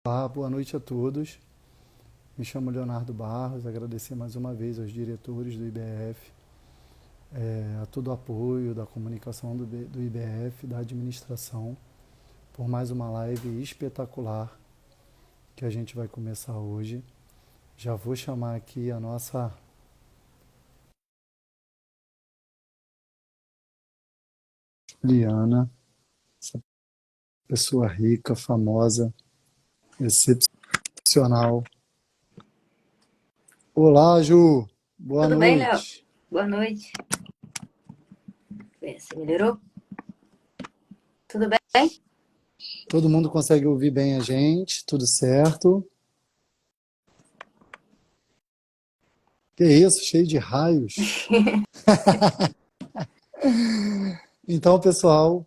Olá, boa noite a todos. Me chamo Leonardo Barros, agradecer mais uma vez aos diretores do IBF, a todo o apoio da comunicação do IBF, da administração, por mais uma live espetacular que a gente vai começar hoje. Já vou chamar aqui a nossa Liana, essa pessoa rica, famosa, excepcional. Olá, Ju, boa Tudo bem, Léo? noite. Boa noite. Você melhorou? Tudo bem? Todo mundo consegue ouvir bem a gente? Tudo certo? Que isso, cheio de raios. Então, pessoal,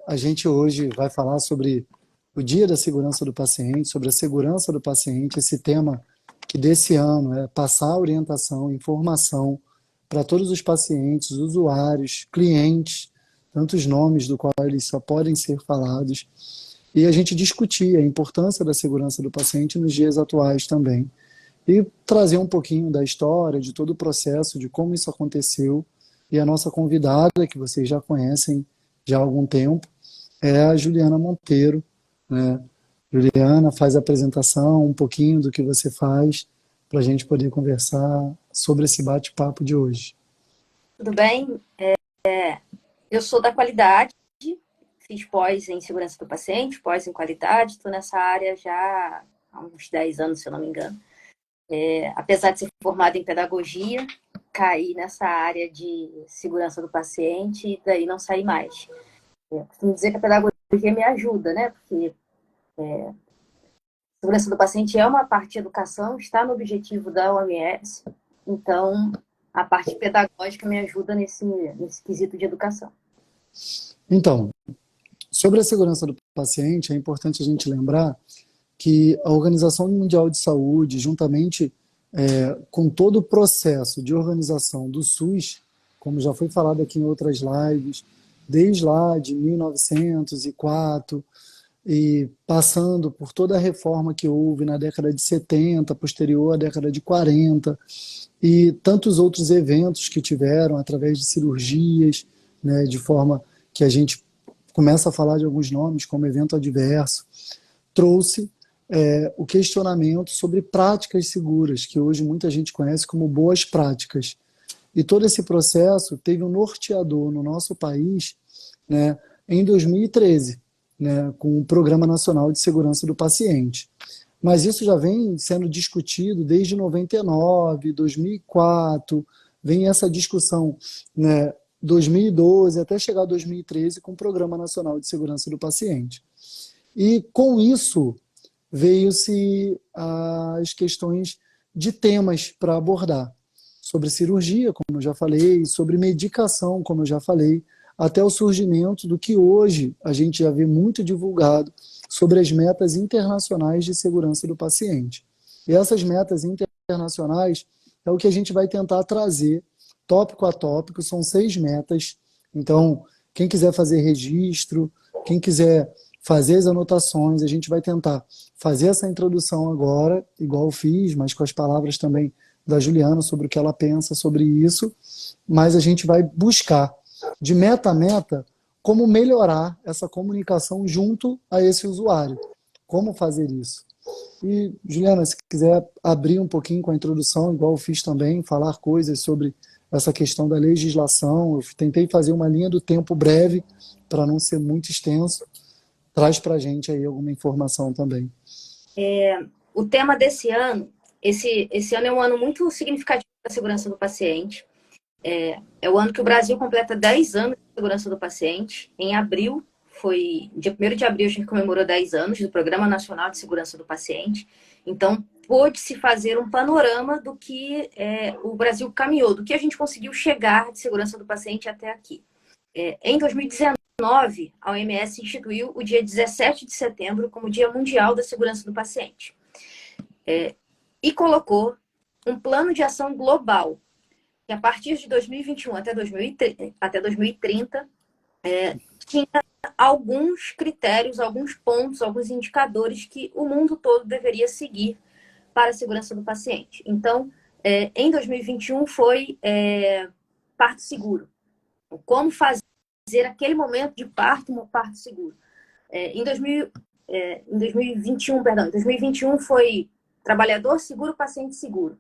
a gente hoje vai falar sobre o Dia da Segurança do Paciente, sobre a segurança do paciente, esse tema que desse ano é passar orientação, informação para todos os pacientes, usuários, clientes, tantos nomes do qual eles só podem ser falados, e a gente discutir a importância da segurança do paciente nos dias atuais também, e trazer um pouquinho da história, de todo o processo, de como isso aconteceu. E a nossa convidada, que vocês já conhecem já há algum tempo, é a Juliana Monteiro, né? Juliana faz a apresentação, um pouquinho do que você faz, para a gente poder conversar sobre esse bate-papo de hoje. Tudo bem? Eu sou da qualidade, fiz pós em segurança do paciente, pós em qualidade, estou nessa área já há uns 10 anos, se eu não me engano. Apesar de ser formada em pedagogia, caí nessa área de segurança do paciente e daí não saí mais. Eu costumo dizer que a pedagogia me ajuda, né? Porque a segurança do paciente é uma parte de educação, está no objetivo da OMS, então a parte pedagógica me ajuda nesse quesito de educação. Então, sobre a segurança do paciente, é importante a gente lembrar que a Organização Mundial de Saúde, juntamente com todo o processo de organização do SUS, como já foi falado aqui em outras lives, desde lá de 1904, e passando por toda a reforma que houve na década de 70, posterior à década de 40, e tantos outros eventos que tiveram através de cirurgias, né, de forma que a gente começa a falar de alguns nomes, como evento adverso, trouxe o questionamento sobre práticas seguras, que hoje muita gente conhece como boas práticas. E todo esse processo teve um norteador no nosso país, né, em 2013, né, com o Programa Nacional de Segurança do Paciente. Mas isso já vem sendo discutido desde 99, 2004, vem essa discussão, né, 2012 até chegar a 2013 com o Programa Nacional de Segurança do Paciente. E com isso veio-se as questões de temas para abordar, sobre cirurgia, como eu já falei, sobre medicação, como eu já falei, até o surgimento do que hoje a gente já vê muito divulgado sobre as metas internacionais de segurança do paciente. E essas metas internacionais é o que a gente vai tentar trazer tópico a tópico, são 6 metas. Então, quem quiser fazer registro, quem quiser fazer as anotações, a gente vai tentar fazer essa introdução agora, igual eu fiz, mas com as palavras também da Juliana sobre o que ela pensa sobre isso, mas a gente vai buscar, de meta a meta, como melhorar essa comunicação junto a esse usuário. Como fazer isso? E, Juliana, se quiser abrir um pouquinho com a introdução, igual eu fiz também, falar coisas sobre essa questão da legislação, eu tentei fazer uma linha do tempo breve, para não ser muito extenso, traz para a gente aí alguma informação também. O tema desse ano, esse ano é um ano muito significativo para a segurança do paciente. É o ano que o Brasil completa 10 anos de segurança do paciente. Em abril, dia 1º de abril, a gente comemorou 10 anos do Programa Nacional de Segurança do Paciente. Então, pôde-se fazer um panorama do que o Brasil caminhou, do que a gente conseguiu chegar de segurança do paciente até aqui. Em 2019, a OMS instituiu o dia 17 de setembro como Dia Mundial da Segurança do Paciente. E colocou um plano de ação global, que a partir de 2021 até 2030, tinha alguns critérios, alguns pontos, alguns indicadores que o mundo todo deveria seguir para a segurança do paciente. Então, em 2021 foi parto seguro. Como fazer aquele momento de parto um parto seguro. Em 2021 foi trabalhador seguro, paciente seguro.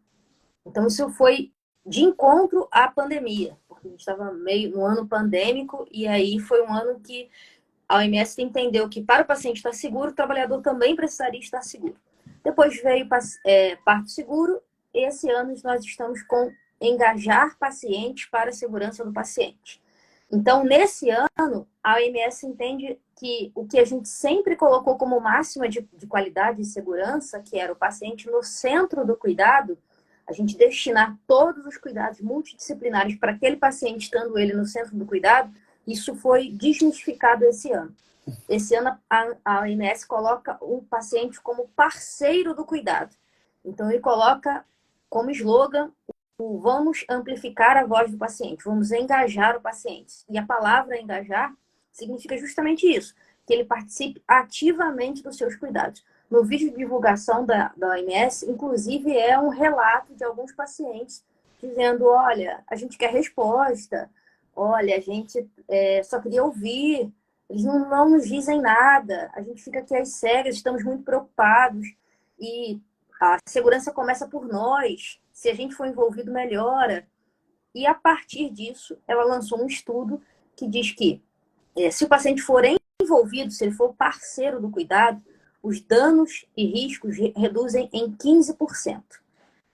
Então, isso foi de encontro à pandemia, porque a gente estava meio no ano pandêmico, e aí foi um ano que a OMS entendeu que para o paciente estar seguro, o trabalhador também precisaria estar seguro. Depois veio parto seguro, e esse ano nós estamos com engajar pacientes para a segurança do paciente. Então, nesse ano, a OMS entende que o que a gente sempre colocou como máxima de qualidade e segurança, que era o paciente no centro do cuidado, a gente destinar todos os cuidados multidisciplinares para aquele paciente, estando ele no centro do cuidado, isso foi desmistificado esse ano. Esse ano, a OMS coloca o paciente como parceiro do cuidado. Então, ele coloca como slogan: vamos amplificar a voz do paciente, vamos engajar o paciente. E a palavra engajar significa justamente isso, que ele participe ativamente dos seus cuidados. No vídeo de divulgação da OMS, inclusive, é um relato de alguns pacientes dizendo: olha, a gente quer resposta, olha, a gente só queria ouvir, eles não nos dizem nada, a gente fica aqui às cegas, estamos muito preocupados, e a segurança começa por nós, se a gente for envolvido, melhora. E a partir disso, ela lançou um estudo que diz que se o paciente for envolvido, se ele for parceiro do cuidado, os danos e riscos reduzem em 15%,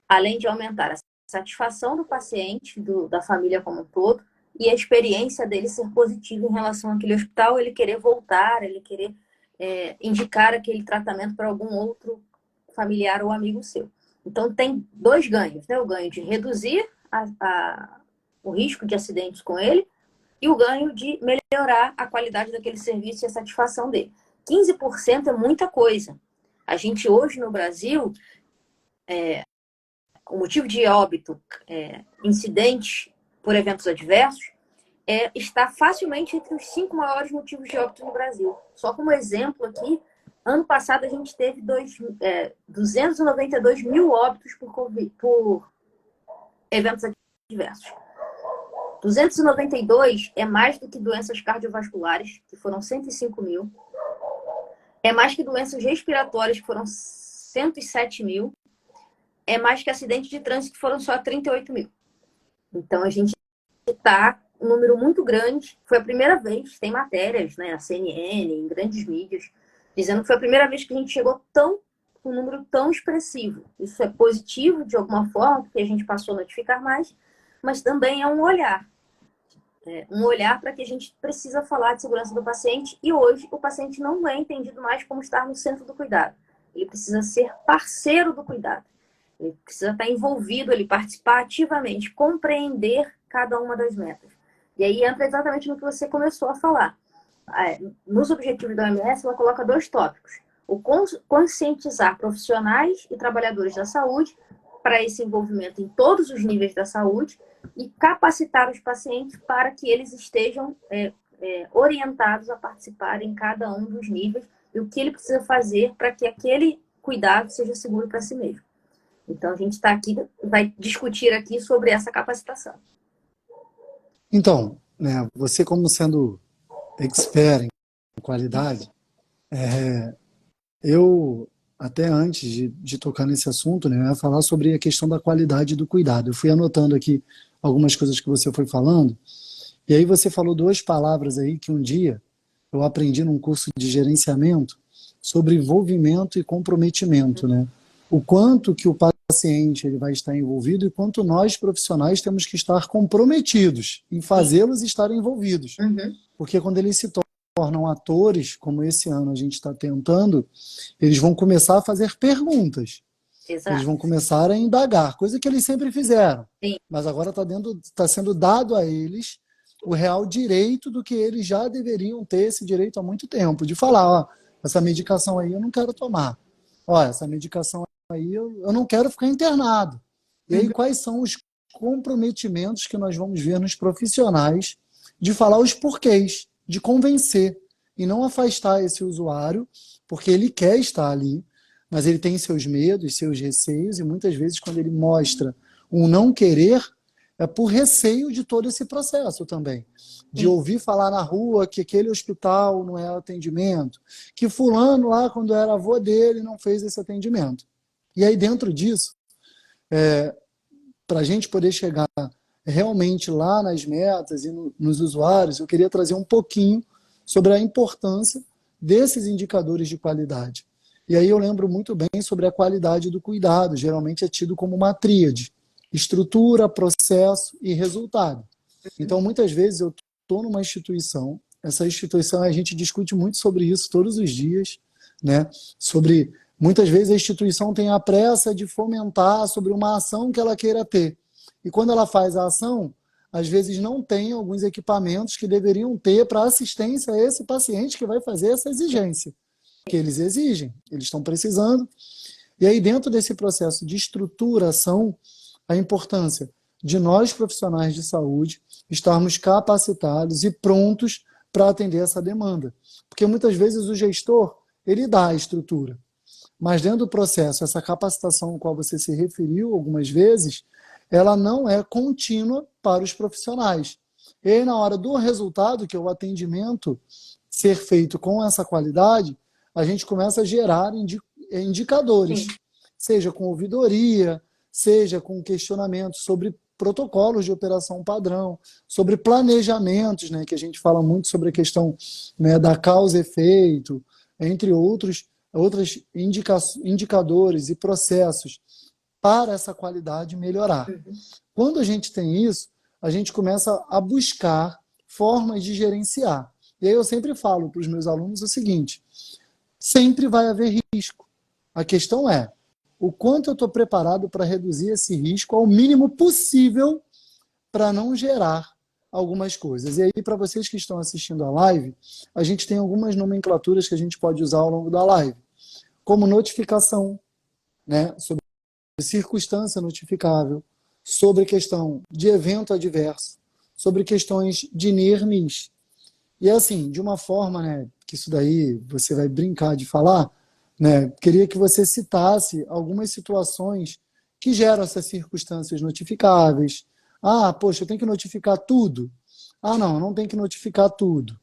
além de aumentar a satisfação do paciente, da família como um todo, e a experiência dele ser positiva em relação àquele hospital, ele querer voltar, ele querer indicar aquele tratamento para algum outro familiar ou amigo seu. Então, tem dois ganhos, né? O ganho de reduzir o risco de acidentes com ele e o ganho de melhorar a qualidade daquele serviço e a satisfação dele. 15% é muita coisa. A gente hoje no Brasil, o motivo de óbito, incidente por eventos adversos, está facilmente entre os 5 maiores motivos de óbito no Brasil. Só como exemplo aqui, ano passado a gente teve 292 mil óbitos por eventos adversos. 292 é mais do que doenças cardiovasculares, que foram 105 mil. É mais que doenças respiratórias, que foram 107 mil. É mais que acidentes de trânsito, que foram só 38 mil. Então, a gente está um número muito grande. Foi a primeira vez, tem matérias, né, na CNN, em grandes mídias, dizendo que foi a primeira vez que a gente chegou um número tão expressivo. Isso é positivo, de alguma forma, porque a gente passou a notificar mais, mas também é um olhar. Um olhar para que a gente precisa falar de segurança do paciente, e hoje o paciente não é entendido mais como estar no centro do cuidado. Ele precisa ser parceiro do cuidado. Ele precisa estar envolvido, ele participar ativamente, compreender cada uma das metas. E aí entra exatamente no que você começou a falar. Nos objetivos da OMS, ela coloca 2 tópicos: o conscientizar profissionais e trabalhadores da saúde para esse envolvimento em todos os níveis da saúde, e capacitar os pacientes para que eles estejam orientados a participar em cada um dos níveis e o que ele precisa fazer para que aquele cuidado seja seguro para si mesmo. Então, a gente está aqui, vai discutir aqui sobre essa capacitação. Então, né, você como sendo expert em qualidade, eu, até antes de tocar nesse assunto, né, eu ia falar sobre a questão da qualidade do cuidado. Eu fui anotando aqui algumas coisas que você foi falando, e aí você falou 2 palavras aí que um dia eu aprendi num curso de gerenciamento sobre envolvimento e comprometimento, né? O quanto que o paciente ele vai estar envolvido e quanto nós, profissionais, temos que estar comprometidos em fazê-los estarem envolvidos. Uhum. Porque quando eles se tornam atores, como esse ano a gente está tentando, eles vão começar a fazer perguntas. Exato. Eles vão começar a indagar, coisa que eles sempre fizeram. Sim. Mas agora está sendo dado a eles o real direito do que eles já deveriam ter esse direito há muito tempo, de falar: ó, essa medicação aí eu não quero tomar. Ó, essa medicação aí eu não quero ficar internado. E aí, quais são os comprometimentos que nós vamos ver nos profissionais de falar os porquês, de convencer. e não afastar esse usuário, porque ele quer estar ali, mas ele tem seus medos, seus receios, e muitas vezes quando ele mostra um não querer, é por receio de todo esse processo também. De ouvir falar na rua que aquele hospital não é atendimento, que fulano lá, quando era avô dele, não fez esse atendimento. E aí dentro disso, para a gente poder chegar realmente lá nas metas e nos usuários, eu queria trazer um pouquinho sobre a importância desses indicadores de qualidade. E aí eu lembro muito bem sobre a qualidade do cuidado, geralmente é tido como uma tríade: estrutura, processo e resultado. Então, muitas vezes eu estou numa instituição, essa instituição, a gente discute muito sobre isso todos os dias, né? Sobre, muitas vezes a instituição tem a pressa de fomentar sobre uma ação que ela queira ter. E quando ela faz a ação, às vezes não tem alguns equipamentos que deveriam ter para assistência a esse paciente que vai fazer essa exigência, que eles exigem, eles estão precisando. E aí, dentro desse processo de estruturação, a importância de nós, profissionais de saúde, estarmos capacitados e prontos para atender essa demanda. Porque muitas vezes o gestor, ele dá a estrutura, mas dentro do processo, essa capacitação a qual você se referiu algumas vezes, ela não é contínua para os profissionais. E aí, na hora do resultado, que é o atendimento ser feito com essa qualidade, a gente começa a gerar indicadores, seja com ouvidoria, seja com questionamentos sobre protocolos de operação padrão, sobre planejamentos, né, que a gente fala muito sobre a questão, né, da causa e efeito, entre outros indicadores e processos para essa qualidade melhorar. Quando a gente tem isso, a gente começa a buscar formas de gerenciar. E aí eu sempre falo para os meus alunos o seguinte: sempre vai haver risco. A questão é o quanto eu estou preparado para reduzir esse risco ao mínimo possível para não gerar algumas coisas. E aí, para vocês que estão assistindo a live, a gente tem algumas nomenclaturas que a gente pode usar ao longo da live, como notificação, né, sobre circunstância notificável, sobre questão de evento adverso, sobre questões de NIR/NIS. E assim, de uma forma, né, que isso daí você vai brincar de falar, né, queria que você citasse algumas situações que geram essas circunstâncias notificáveis. Ah, poxa, eu tenho que notificar tudo. Ah, não, não tem que notificar tudo.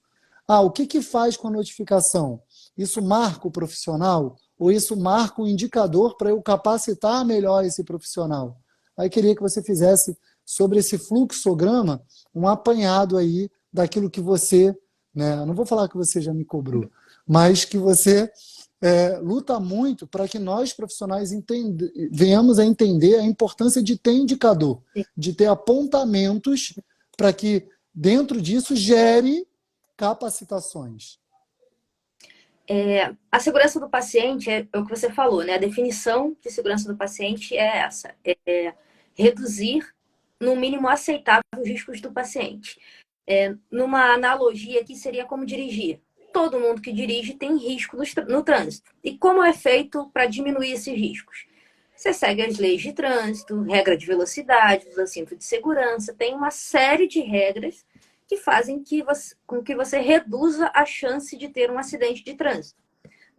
Ah, o que faz com a notificação? Isso marca o profissional? Ou isso marca um indicador para eu capacitar melhor esse profissional? Aí queria que você fizesse, sobre esse fluxograma, um apanhado aí daquilo que você, né, não vou falar que você já me cobrou, mas que você luta muito para que nós, profissionais, venhamos a entender a importância de ter indicador, de ter apontamentos para que, dentro disso, gere capacitações. A segurança do paciente é o que você falou, né? A definição de segurança do paciente é essa: reduzir no mínimo aceitável os riscos do paciente. Numa analogia aqui, seria como dirigir. Todo mundo que dirige tem risco no trânsito. E como é feito para diminuir esses riscos? Você segue as leis de trânsito, regra de velocidade, usa cinto de segurança, tem uma série de regras que fazem com que você reduza a chance de ter um acidente de trânsito.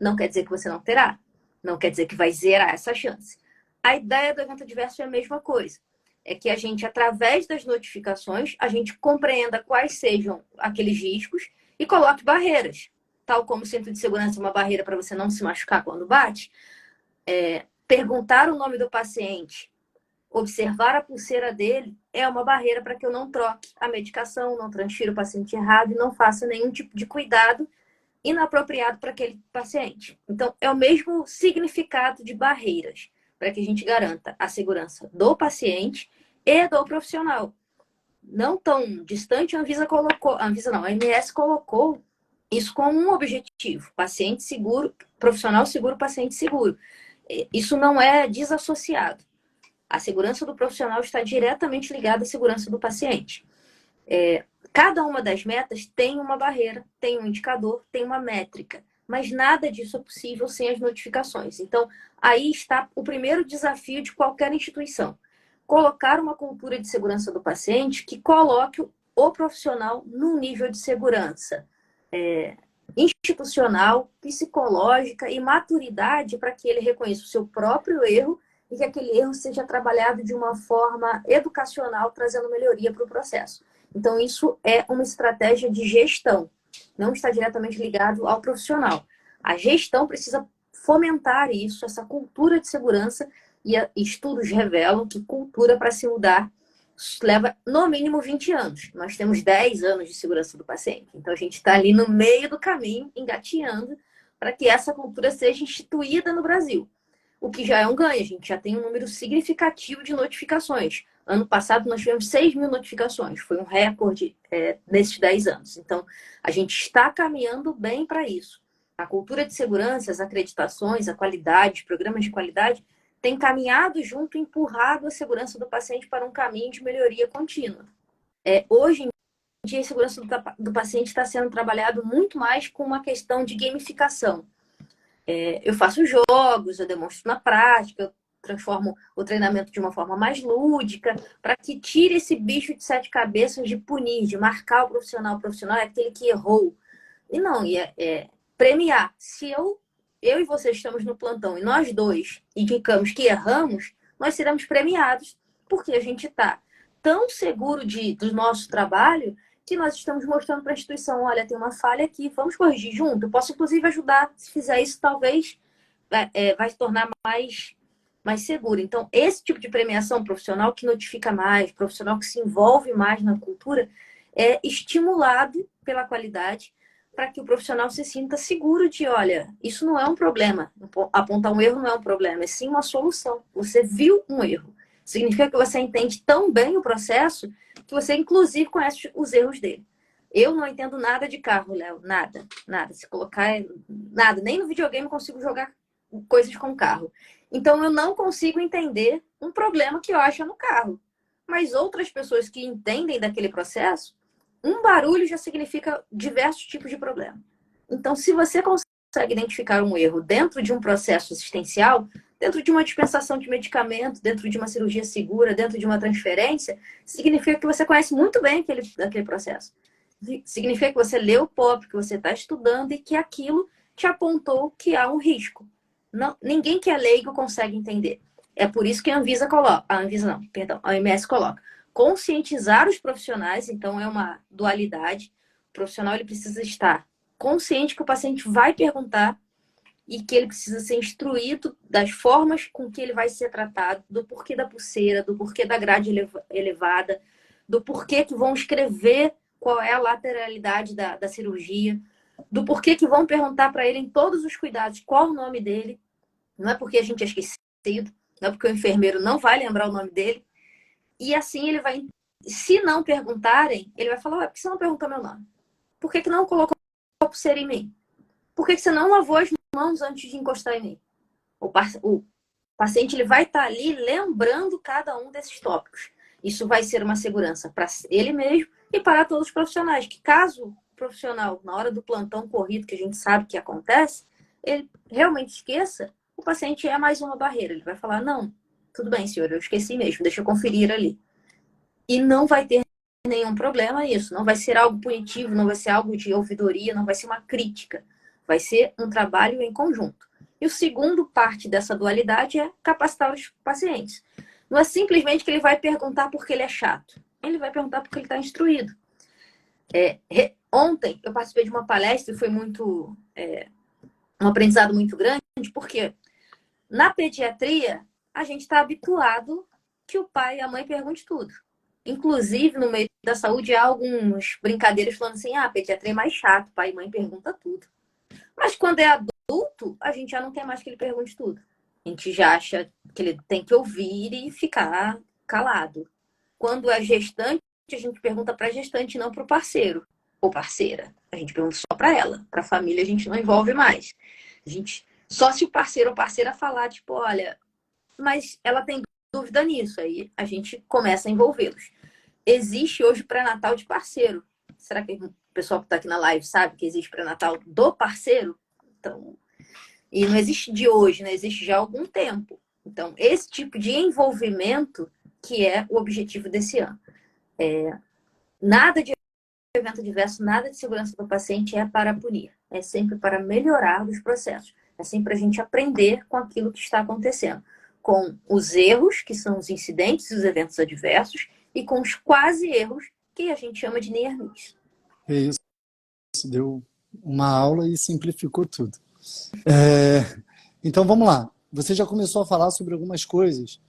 Não quer dizer que você não terá, não quer dizer que vai zerar essa chance. A ideia do evento adverso é a mesma coisa. É que a gente, através das notificações, a gente compreenda quais sejam aqueles riscos e coloque barreiras. Tal como o cinto de segurança é uma barreira para você não se machucar quando bate, perguntar o nome do paciente, observar a pulseira dele, é uma barreira para que eu não troque a medicação, não transfira o paciente errado e não faça nenhum tipo de cuidado inapropriado para aquele paciente. Então, é o mesmo significado de barreiras, para que a gente garanta a segurança do paciente e do profissional. Não tão distante, a OMS colocou isso como um objetivo: paciente seguro, profissional seguro, paciente seguro. Isso não é desassociado. A segurança do profissional está diretamente ligada à segurança do paciente. Cada uma das metas tem uma barreira, tem um indicador, tem uma métrica, mas nada disso é possível sem as notificações. Então, aí está o primeiro desafio de qualquer instituição: colocar uma cultura de segurança do paciente que coloque o profissional num nível de segurança institucional, psicológica e maturidade para que ele reconheça o seu próprio erro e que aquele erro seja trabalhado de uma forma educacional, trazendo melhoria para o processo. Então, isso é uma estratégia de gestão, não está diretamente ligado ao profissional. A gestão precisa fomentar isso, essa cultura de segurança, e estudos revelam que cultura para se mudar leva no mínimo 20 anos. Nós temos 10 anos de segurança do paciente. Então, a gente está ali no meio do caminho, engateando, para que essa cultura seja instituída no Brasil. O que já é um ganho, a gente já tem um número significativo de notificações. Ano passado, nós tivemos 6 mil notificações. Foi um recorde nesses 10 anos. Então, a gente está caminhando bem para isso. A cultura de segurança, as acreditações, a qualidade, os programas de qualidade, tem caminhado junto, empurrado a segurança do paciente para um caminho de melhoria contínua. Hoje em dia, a segurança do paciente está sendo trabalhado muito mais com uma questão de gamificação. Eu faço jogos, eu demonstro na prática, eu transformo o treinamento de uma forma mais lúdica, para que tire esse bicho de 7 cabeças de punir, de marcar o profissional. O profissional é aquele que errou. E não, premiar. Se eu e você estamos no plantão e nós dois indicamos que erramos, nós seremos premiados, porque a gente está tão seguro do nosso trabalho que nós estamos mostrando para a instituição, olha, tem uma falha aqui, vamos corrigir junto. Eu posso, inclusive, ajudar. Se fizer isso, talvez vai se tornar mais seguro. Então, esse tipo de premiação profissional que notifica mais, profissional que se envolve mais na cultura, é estimulado pela qualidade, para que o profissional se sinta seguro de, olha, isso não é um problema. Apontar um erro não é um problema, é sim uma solução. Você viu um erro. Significa que você entende tão bem o processo que você, inclusive, conhece os erros dele. Eu não entendo nada de carro, Léo. Nada, nada. Se colocar, nada. Nem no videogame eu consigo jogar coisas com carro. Então, eu não consigo entender um problema que eu acho no carro. Mas outras pessoas que entendem daquele processo, um barulho já significa diversos tipos de problema. Então, se você consegue identificar um erro dentro de um processo assistencial, dentro de uma dispensação de medicamento, dentro de uma cirurgia segura, dentro de uma transferência, significa que você conhece muito bem aquele processo. Significa que você leu o POP, que você está estudando e que aquilo te apontou que há um risco. Não, ninguém que é leigo consegue entender. É por isso que a Anvisa coloca, a OMS coloca. Conscientizar os profissionais, então é uma dualidade. O profissional ele precisa estar consciente que o paciente vai perguntar e que ele precisa ser instruído das formas com que ele vai ser tratado, do porquê da pulseira, do porquê da grade elevada, do porquê que vão escrever qual é a lateralidade da cirurgia, do porquê que vão perguntar para ele em todos os cuidados qual o nome dele. Não é porque a gente é esquecido, não é porque o enfermeiro não vai lembrar o nome dele. E assim ele vai, se não perguntarem, ele vai falar, ué, por que você não perguntou meu nome? Por que não colocou a pulseira em mim? Por que você não lavou as mãos antes de encostar em mim? O paciente ele vai estar ali lembrando cada um desses tópicos. Isso vai ser uma segurança para ele mesmo e para todos os profissionais. Que caso o profissional, na hora do plantão corrido, que a gente sabe que acontece, ele realmente esqueça, o paciente é mais uma barreira. Ele vai falar, não, tudo bem, senhor, eu esqueci mesmo, deixa eu conferir ali. E não vai ter nenhum problema isso. Não vai ser algo punitivo, não vai ser algo de ouvidoria, não vai ser uma crítica. Vai ser um trabalho em conjunto. E o segundo parte dessa dualidade é capacitar os pacientes. Não é simplesmente que ele vai perguntar porque ele é chato. Ele vai perguntar porque ele está instruído. Ontem eu participei de uma palestra e foi um aprendizado muito grande, porque na pediatria a gente está habituado que o pai e a mãe perguntem tudo. Inclusive, no meio da saúde, há algumas brincadeiras falando assim, pediatria é mais chato, pai e mãe pergunta tudo. Mas quando é adulto, a gente já não quer mais que ele pergunte tudo. A gente já acha que ele tem que ouvir e ficar calado. Quando é gestante, a gente pergunta para a gestante, não para o parceiro ou parceira. A gente pergunta só para ela. Para a família, a gente não envolve mais. Só se o parceiro ou parceira falar, tipo, olha, mas ela tem dúvida nisso. Aí a gente começa a envolvê-los. Existe hoje pré-natal de parceiro. Será que o pessoal que está aqui na live sabe que existe pré-natal do parceiro? Então, e não existe de hoje, né? Existe já há algum tempo. Então, esse tipo de envolvimento que é o objetivo desse ano. Nada de evento adverso, nada de segurança do paciente é para punir. é sempre para melhorar os processos. É sempre a gente aprender com aquilo que está acontecendo. Com os erros, que são os incidentes e os eventos adversos, e com os quase erros, que a gente chama de near miss. É isso, deu uma aula e simplificou tudo. Então vamos lá. Você já começou a falar sobre algumas coisas,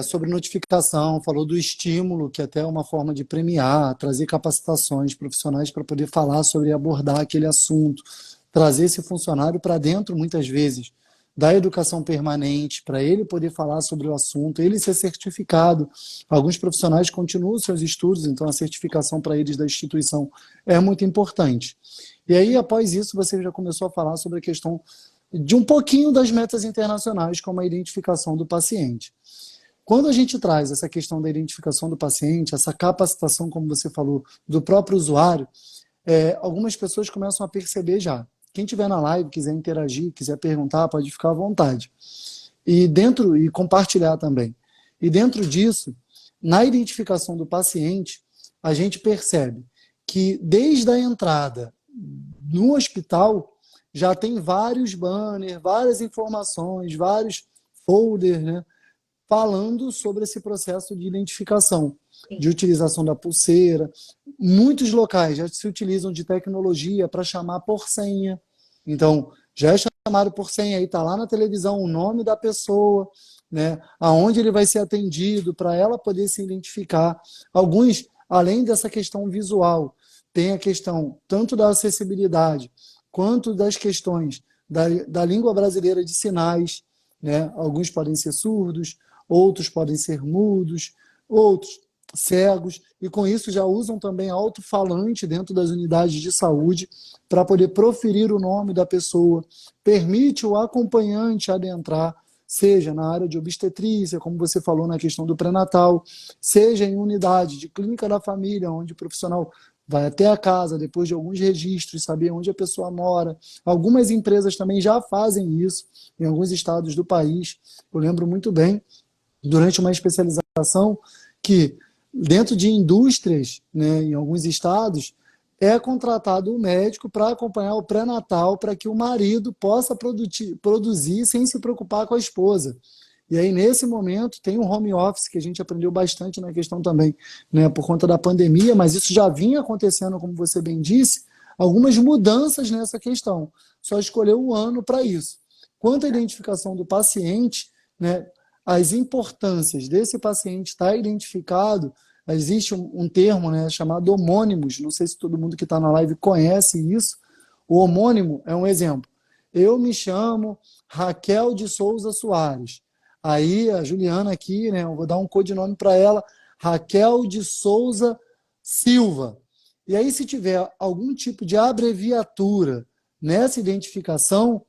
sobre notificação, falou do estímulo, que até é uma forma de premiar, trazer capacitações profissionais para poder falar sobre abordar aquele assunto, trazer esse funcionário para dentro, muitas vezes, da educação permanente, para ele poder falar sobre o assunto, ele ser certificado. Alguns profissionais continuam seus estudos, então a certificação para eles da instituição é muito importante. E aí, após isso, você já começou a falar sobre a questão de um pouquinho das metas internacionais, como a identificação do paciente. Quando a gente traz essa questão da identificação do paciente, essa capacitação, como você falou, do próprio usuário, algumas pessoas começam a perceber já. Quem estiver na live, quiser interagir, quiser perguntar, pode ficar à vontade. E compartilhar também. E dentro disso, na identificação do paciente, a gente percebe que desde a entrada no hospital, já tem vários banners, várias informações, vários folders, né, falando sobre esse processo de identificação, de utilização da pulseira. Muitos locais já se utilizam de tecnologia para chamar por senha. Então, já é chamado por senha, aí está lá na televisão o nome da pessoa, né, aonde ele vai ser atendido, para ela poder se identificar. Alguns, além dessa questão visual, tem a questão tanto da acessibilidade, quanto das questões da língua brasileira de sinais, né? Alguns podem ser surdos, outros podem ser mudos, outros cegos, e com isso já usam também alto-falante dentro das unidades de saúde para poder proferir o nome da pessoa, permite o acompanhante adentrar, seja na área de obstetrícia, como você falou na questão do pré-natal, seja em unidade de clínica da família, onde o profissional vai até a casa, depois de alguns registros, saber onde a pessoa mora. Algumas empresas também já fazem isso em alguns estados do país. Eu lembro muito bem, durante uma especialização, que dentro de indústrias, né, em alguns estados, é contratado um médico para acompanhar o pré-natal, para que o marido possa produzir sem se preocupar com a esposa. E aí, nesse momento, tem um home office, que a gente aprendeu bastante na questão também, né, por conta da pandemia, mas isso já vinha acontecendo, como você bem disse, algumas mudanças nessa questão. Só escolheu um ano para isso. Quanto à identificação do paciente, né, as importâncias desse paciente estar identificado, existe um termo, né, chamado homônimos, não sei se todo mundo que está na live conhece isso. O homônimo é um exemplo. Eu me chamo Raquel de Souza Soares. Aí a Juliana aqui, né, eu vou dar um codinome para ela, Raquel de Souza Silva. E aí, se tiver algum tipo de abreviatura nessa identificação,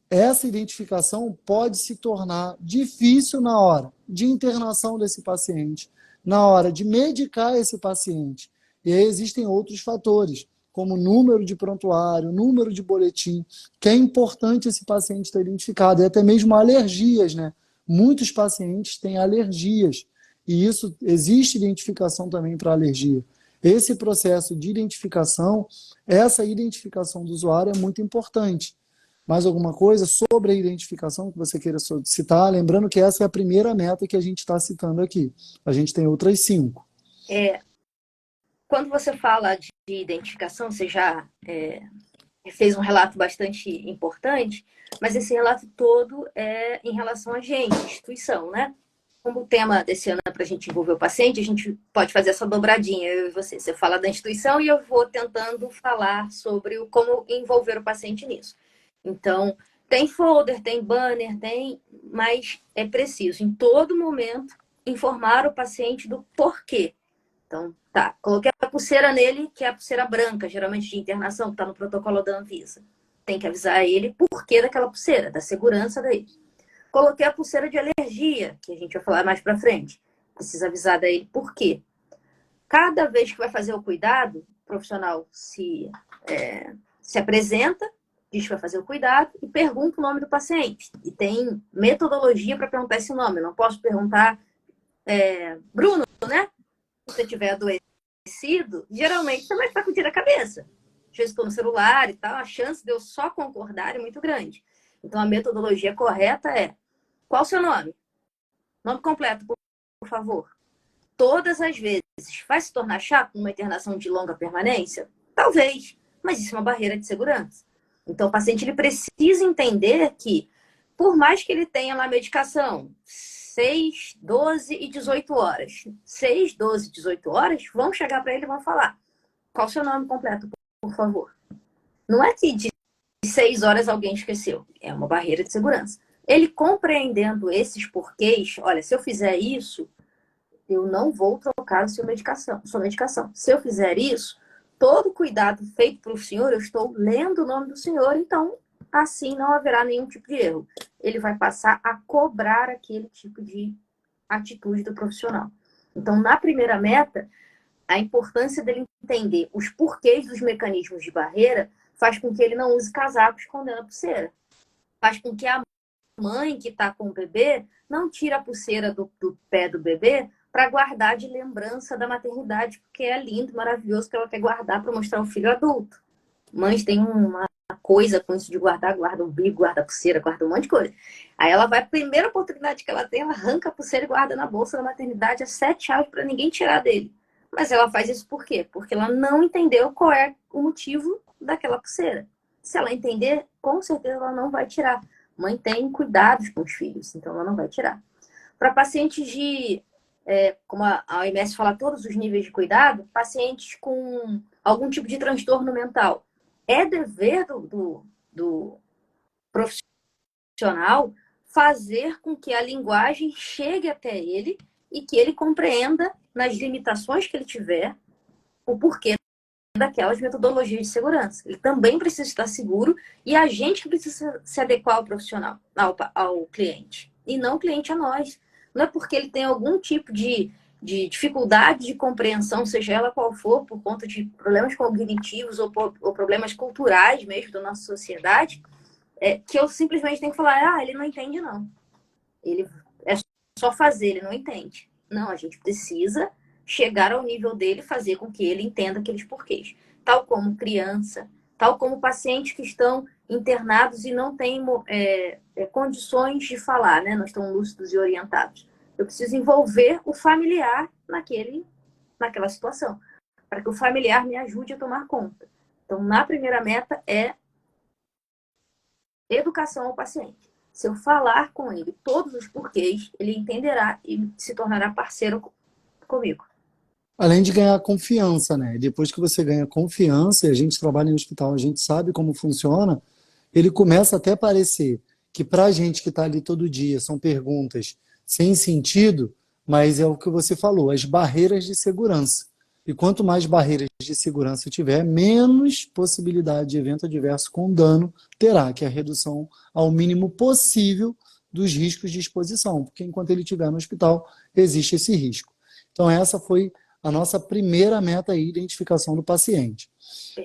essa identificação pode se tornar difícil na hora de internação desse paciente, na hora de medicar esse paciente. E aí existem outros fatores, como número de prontuário, número de boletim, que é importante esse paciente ter identificado, e até mesmo alergias, né? Muitos pacientes têm alergias, e isso existe identificação também para alergia. Esse processo de identificação, essa identificação do usuário é muito importante. Mais alguma coisa sobre a identificação que você queira citar? Lembrando que essa é a primeira meta que a gente está citando aqui. A gente tem outras 5. Quando você fala de identificação, você já fez um relato bastante importante, mas esse relato todo é em relação a gente, instituição, né? Como o tema desse ano é para a gente envolver o paciente, a gente pode fazer essa dobradinha, eu e você. Você fala da instituição e eu vou tentando falar sobre como envolver o paciente nisso. Então, tem folder, tem banner, mas é preciso, em todo momento, informar o paciente do porquê. Então, tá, coloquei a pulseira nele, que é a pulseira branca, geralmente de internação, que está no protocolo da Anvisa. Tem que avisar ele porquê daquela pulseira, da segurança dele. Coloquei a pulseira de alergia, que a gente vai falar mais pra frente. Precisa avisar ele por quê. Cada vez que vai fazer o cuidado, o profissional se apresenta, diz que vai fazer o cuidado e pergunta o nome do paciente. E tem metodologia para perguntar esse nome. Eu não posso perguntar Bruno, né? Se você tiver adoecido, geralmente você vai ficar com tiro na cabeça. gestor no celular e tal, a chance de eu só concordar é muito grande. Então, a metodologia correta é: qual o seu nome? Nome completo, por favor. Todas as vezes. Vai se tornar chato numa internação de longa permanência? Talvez, mas isso é uma barreira de segurança. Então, o paciente ele precisa entender que, por mais que ele tenha lá medicação, 6, 12 e 18 horas. 6, 12 e 18 horas vão chegar para ele e vão falar: qual o seu nome completo, por favor? Não é que de 6 horas alguém esqueceu. É uma barreira de segurança. Ele compreendendo esses porquês: olha, se eu fizer isso, eu não vou trocar a sua medicação. Se eu fizer isso, todo cuidado feito para o senhor, eu estou lendo o nome do senhor, então assim não haverá nenhum tipo de erro. Ele vai passar a cobrar aquele tipo de atitude do profissional. Então, na primeira meta, a importância dele entender os porquês dos mecanismos de barreira faz com que ele não use casaco escondendo a pulseira. Faz com que a mãe que está com o bebê não tire a pulseira do pé do bebê para guardar de lembrança da maternidade, porque é lindo, maravilhoso que ela quer guardar para mostrar ao filho adulto. Mães têm uma coisa com isso de guardar, guarda o bico, guarda a pulseira, guarda um monte de coisa. Aí ela vai, a primeira oportunidade que ela tem, ela arranca a pulseira e guarda na bolsa da maternidade a 7 chaves para ninguém tirar dele. Mas ela faz isso por quê? Porque ela não entendeu qual é o motivo daquela pulseira. Se ela entender, com certeza ela não vai tirar. Mãe tem cuidados com os filhos, então ela não vai tirar. Para pacientes de, como a OMS fala, todos os níveis de cuidado, pacientes com algum tipo de transtorno mental, é dever do profissional fazer com que a linguagem chegue até ele e que ele compreenda, nas limitações que ele tiver, o porquê daquelas metodologias de segurança. Ele também precisa estar seguro e a gente precisa se adequar ao profissional, ao cliente, e não o cliente a nós. Não é porque ele tem algum tipo de dificuldade de compreensão, seja ela qual for, por conta de problemas cognitivos ou problemas culturais mesmo da nossa sociedade, que eu simplesmente tenho que falar: ele não entende, não. Ele é só fazer, ele não entende. Não, a gente precisa chegar ao nível dele, fazer com que ele entenda aqueles porquês. Tal como criança, tal como pacientes que estão internados e não têm condições de falar, né? Não estão lúcidos e orientados. Eu preciso envolver o familiar naquela situação, para que o familiar me ajude a tomar conta. Então, na primeira meta é educação ao paciente. Se eu falar com ele todos os porquês, ele entenderá e se tornará parceiro comigo. Além de ganhar confiança, né? Depois que você ganha confiança, e a gente trabalha em hospital, a gente sabe como funciona, ele começa até a parecer que para a gente que está ali todo dia são perguntas sem sentido, mas é o que você falou, as barreiras de segurança. E quanto mais barreiras de segurança tiver, menos possibilidade de evento adverso com dano terá, que é a redução ao mínimo possível dos riscos de exposição, porque enquanto ele estiver no hospital, existe esse risco. Então essa foi a nossa primeira meta aí, identificação do paciente.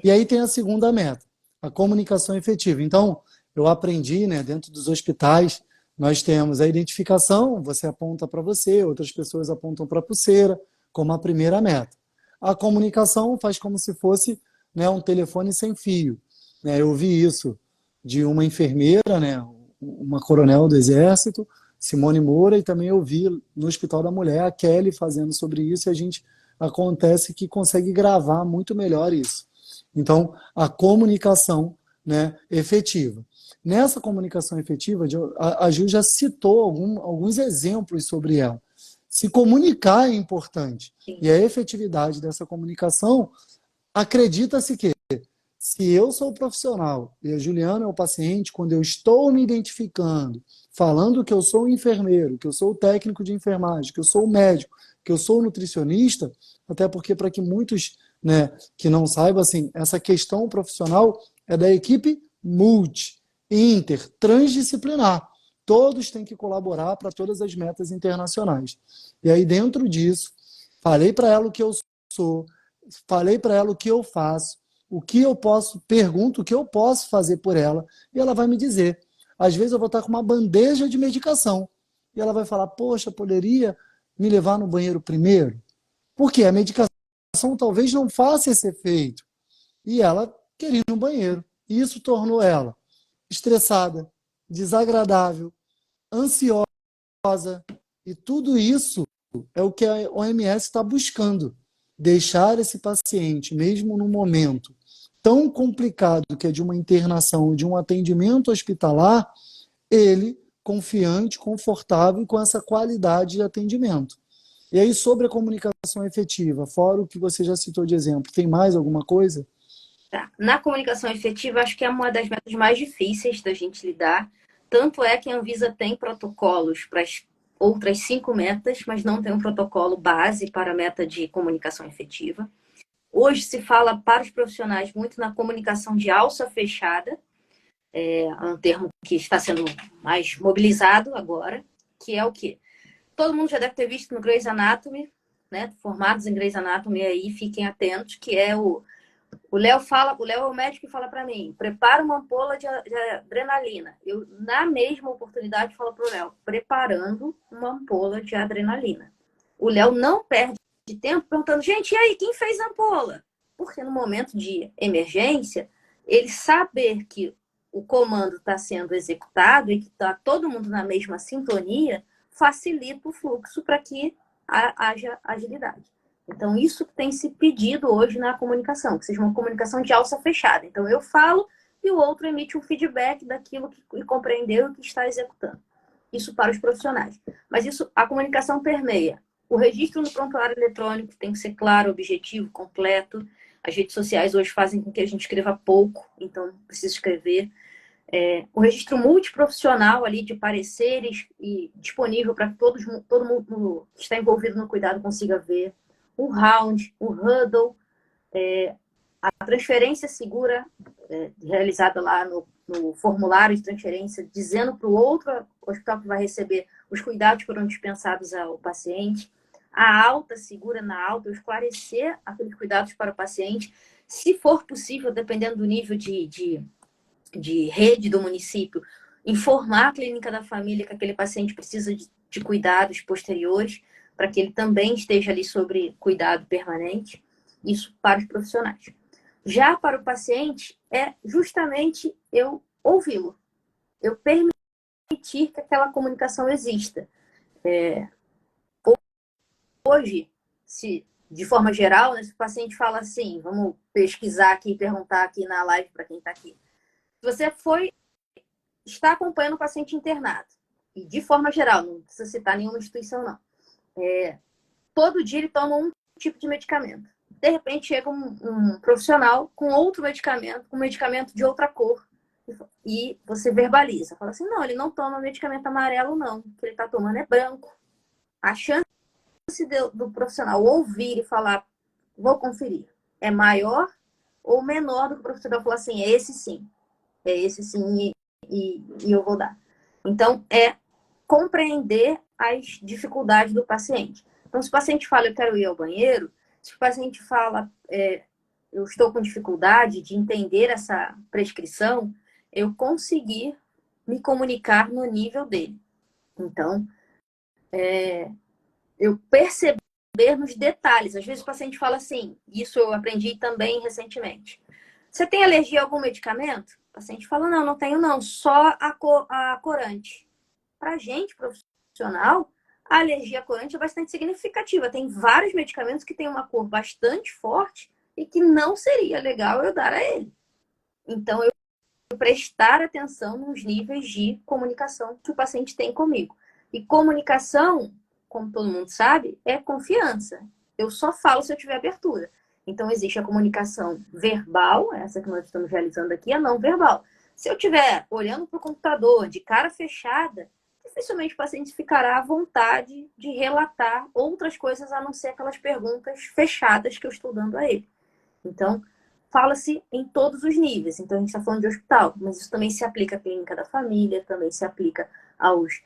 E aí tem a segunda meta, a comunicação efetiva. Então, eu aprendi, né, dentro dos hospitais, nós temos a identificação, você aponta para você, outras pessoas apontam para a pulseira, como a primeira meta. A comunicação faz como se fosse, né, um telefone sem fio. Eu vi isso de uma enfermeira, né, uma coronel do Exército, Simone Moura, e também eu vi no Hospital da Mulher a Kelly fazendo sobre isso, e a gente acontece que consegue gravar muito melhor isso. Então, a comunicação, né, efetiva. Nessa comunicação efetiva, a Gil já citou alguns exemplos sobre ela. Se comunicar é importante. Sim. E a efetividade dessa comunicação, acredita-se que, se eu sou o profissional e a Juliana é o paciente, quando eu estou me identificando, falando que eu sou o enfermeiro, que eu sou o técnico de enfermagem, que eu sou o médico, que eu sou o nutricionista, até porque para que muitos, né, que não saibam, assim, essa questão profissional é da equipe inter, transdisciplinar. Todos têm que colaborar para todas as metas internacionais. E aí, dentro disso, falei para ela o que eu sou, falei para ela o que eu faço, o que eu posso, pergunto o que eu posso fazer por ela, e ela vai me dizer. Às vezes eu vou estar com uma bandeja de medicação, e ela vai falar: poxa, poderia me levar no banheiro primeiro? Porque a medicação talvez não faça esse efeito. E ela querer ir no banheiro. E isso tornou ela estressada, desagradável, ansiosa, e tudo isso é o que a OMS está buscando. Deixar esse paciente, mesmo no momento tão complicado que é de uma internação, de um atendimento hospitalar, ele confiante, confortável e com essa qualidade de atendimento. E aí, sobre a comunicação efetiva, fora o que você já citou de exemplo, tem mais alguma coisa? Tá. Na comunicação efetiva, acho que é uma das metas mais difíceis da gente lidar. Tanto é que a Anvisa tem protocolos para as outras 5 metas, mas não tem um protocolo base para a meta de comunicação efetiva. Hoje se fala para os profissionais muito na comunicação de alça fechada, é um termo que está sendo mais mobilizado agora, que é o quê? Todo mundo já deve ter visto no Grey's Anatomy, né? Formados em Grey's Anatomy aí, fiquem atentos, que é o Léo é o médico que fala para mim, prepara uma ampola de adrenalina. Eu, na mesma oportunidade, falo para o Léo, preparando uma ampola de adrenalina. O Léo não perde tempo perguntando, gente, e aí, quem fez a ampola? Porque no momento de emergência, ele saber que o comando está sendo executado e que está todo mundo na mesma sintonia, facilita o fluxo para que haja agilidade. Então, isso tem se pedido hoje na comunicação, que seja uma comunicação de alça fechada. Então, eu falo e o outro emite um feedback daquilo que compreendeu e que está executando. Isso para os profissionais. Mas isso, a comunicação permeia. O registro no prontuário eletrônico tem que ser claro, objetivo, completo. As redes sociais hoje fazem com que a gente escreva pouco, então precisa escrever. O registro multiprofissional ali de pareceres e disponível para que todo mundo que está envolvido no cuidado consiga ver. O round, o huddle, a transferência segura realizada lá no formulário de transferência, dizendo para o outro hospital que vai receber os cuidados que foram dispensados ao paciente, a alta segura na alta, esclarecer aqueles cuidados para o paciente, se for possível, dependendo do nível de rede do município, informar a clínica da família que aquele paciente precisa de cuidados posteriores, para que ele também esteja ali sobre cuidado permanente. Isso para os profissionais. Já para o paciente, é justamente eu ouvi-lo, eu permitir que aquela comunicação exista. Hoje, se de forma geral, né, se o paciente fala assim, vamos pesquisar aqui, perguntar aqui na live para quem está aqui. Se você está acompanhando o paciente internado, e de forma geral, não precisa citar nenhuma instituição, não. Todo dia ele toma um tipo de medicamento. De repente chega um profissional com outro medicamento, com medicamento de outra cor, e você verbaliza. Fala assim, não, ele não toma medicamento amarelo, não. O que ele está tomando é branco. A chance do profissional ouvir e falar, vou conferir, é maior ou menor do que o profissional falar assim, é esse sim e eu vou dar. Então, é compreender as dificuldades do paciente. Então, se o paciente fala, eu quero ir ao banheiro, se o paciente fala, eu estou com dificuldade de entender essa prescrição, eu conseguir me comunicar no nível dele. Então, eu perceber nos detalhes. Às vezes o paciente fala assim, isso eu aprendi também recentemente. Você tem alergia a algum medicamento? O paciente fala, não, não tenho não, só a corante. Para a gente, profissional, a alergia a corante é bastante significativa. Tem vários medicamentos que têm uma cor bastante forte e que não seria legal eu dar a ele. Então, eu prestar atenção nos níveis de comunicação que o paciente tem comigo. E comunicação, como todo mundo sabe, é confiança. Eu só falo se eu tiver abertura. Então, existe a comunicação verbal, essa que nós estamos realizando aqui, a não verbal. Se eu estiver olhando para o computador de cara fechada, dificilmente o paciente ficará à vontade de relatar outras coisas a não ser aquelas perguntas fechadas que eu estou dando a ele. Então, fala-se em todos os níveis. Então, a gente está falando de hospital, mas isso também se aplica à clínica da família, também se aplica aos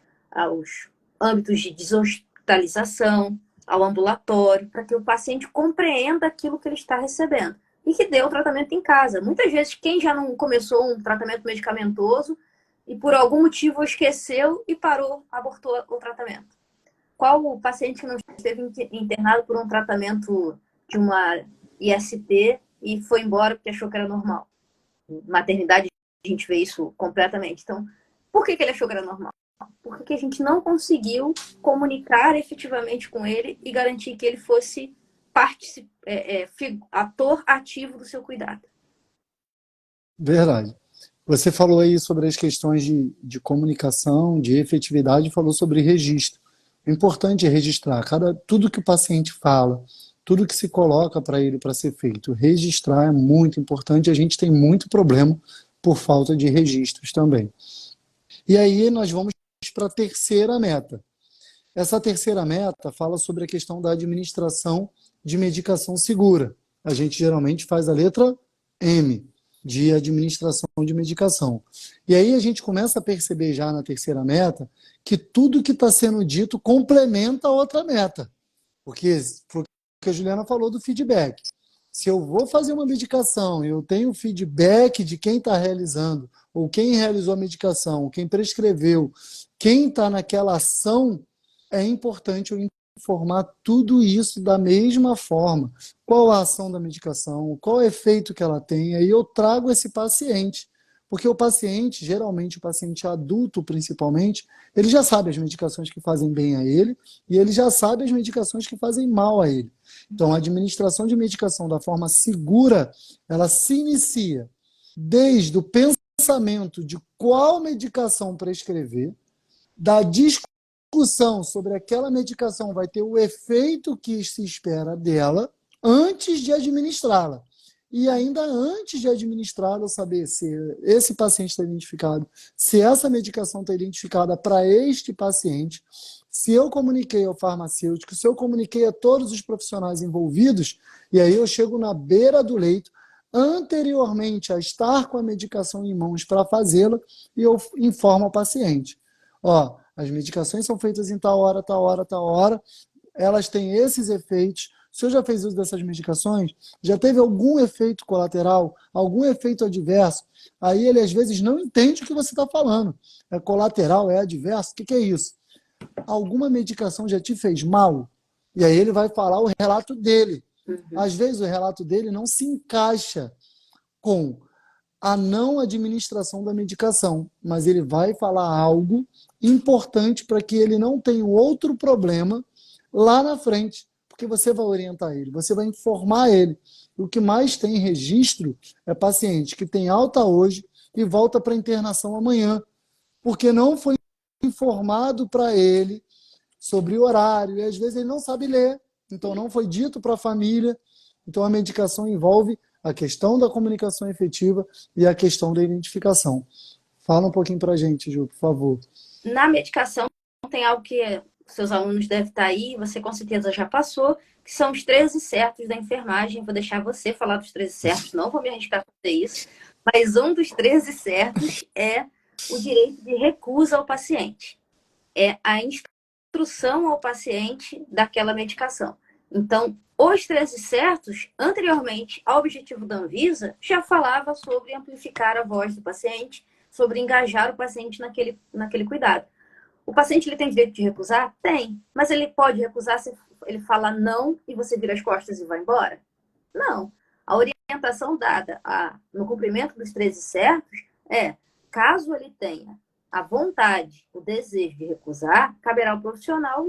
âmbitos de deshospitalização, ao ambulatório, para que o paciente compreenda aquilo que ele está recebendo e que dê o tratamento em casa. Muitas vezes, quem já não começou um tratamento medicamentoso e por algum motivo esqueceu e parou, abortou o tratamento. Qual o paciente que não esteve internado por um tratamento de uma IST e foi embora porque achou que era normal? maternidade a gente vê isso completamente. Então, por que ele achou que era normal? Porque a gente não conseguiu comunicar efetivamente com ele e garantir que ele fosse ator ativo do seu cuidado. Verdade. Você falou aí sobre as questões de comunicação, de efetividade, falou sobre registro. O importante é registrar tudo que o paciente fala, tudo que se coloca para ele para ser feito. Registrar é muito importante, a gente tem muito problema por falta de registros também. E aí nós vamos para a terceira meta. Essa terceira meta fala sobre a questão da administração de medicação segura. A gente geralmente faz a letra M, de administração de medicação. E aí a gente começa a perceber já na terceira meta que tudo que está sendo dito complementa a outra meta. Porque a Juliana falou do feedback. Se eu vou fazer uma medicação e eu tenho feedback de quem está realizando, ou quem realizou a medicação, quem prescreveu, quem está naquela ação, é importante eu informar tudo isso da mesma forma. Qual a ação da medicação, qual o efeito que ela tem, aí eu trago esse paciente. Porque o paciente, geralmente o paciente adulto principalmente, ele já sabe as medicações que fazem bem a ele e ele já sabe as medicações que fazem mal a ele. Então, a administração de medicação da forma segura, ela se inicia desde o pensamento de qual medicação prescrever, da discussão sobre aquela medicação vai ter o efeito que se espera dela antes de administrá-la. E ainda antes de administrá-la, saber se esse paciente está identificado, se essa medicação está identificada para este paciente, se eu comuniquei ao farmacêutico, se eu comuniquei a todos os profissionais envolvidos, e aí eu chego na beira do leito, anteriormente a estar com a medicação em mãos para fazê-la, e eu informo ao paciente. Ó, as medicações são feitas em tal hora, tal hora, tal hora, elas têm esses efeitos. O senhor já fez uso dessas medicações? Já teve algum efeito colateral? Algum efeito adverso? Aí ele às vezes não entende o que você está falando. É colateral, é adverso? O que é isso? Alguma medicação já te fez mal? E aí ele vai falar o relato dele. Às vezes o relato dele não se encaixa com a não administração da medicação, mas ele vai falar algo importante para que ele não tenha outro problema lá na frente, porque você vai orientar ele, você vai informar ele. O que mais tem registro é paciente que tem alta hoje e volta para internação amanhã, porque não foi informado para ele sobre o horário, e às vezes ele não sabe ler, então não foi dito para a família. Então a medicação envolve a questão da comunicação efetiva e a questão da identificação. Fala um pouquinho para a gente, Ju, por favor. Na medicação, tem algo que seus alunos devem estar aí, você com certeza já passou, que são os 13 certos da enfermagem. Vou deixar você falar dos 13 certos, não vou me arriscar a fazer isso. Mas um dos 13 certos é o direito de recusa ao paciente. É a instrução ao paciente daquela medicação. Então, os 13 certos, anteriormente ao objetivo da Anvisa, já falava sobre amplificar a voz do paciente, sobre engajar o paciente naquele cuidado. O paciente ele tem direito de recusar? Tem. Mas ele pode recusar se ele fala não e você vira as costas e vai embora? Não. A orientação dada no cumprimento dos 13 certos é, caso ele tenha a vontade, o desejo de recusar, caberá ao profissional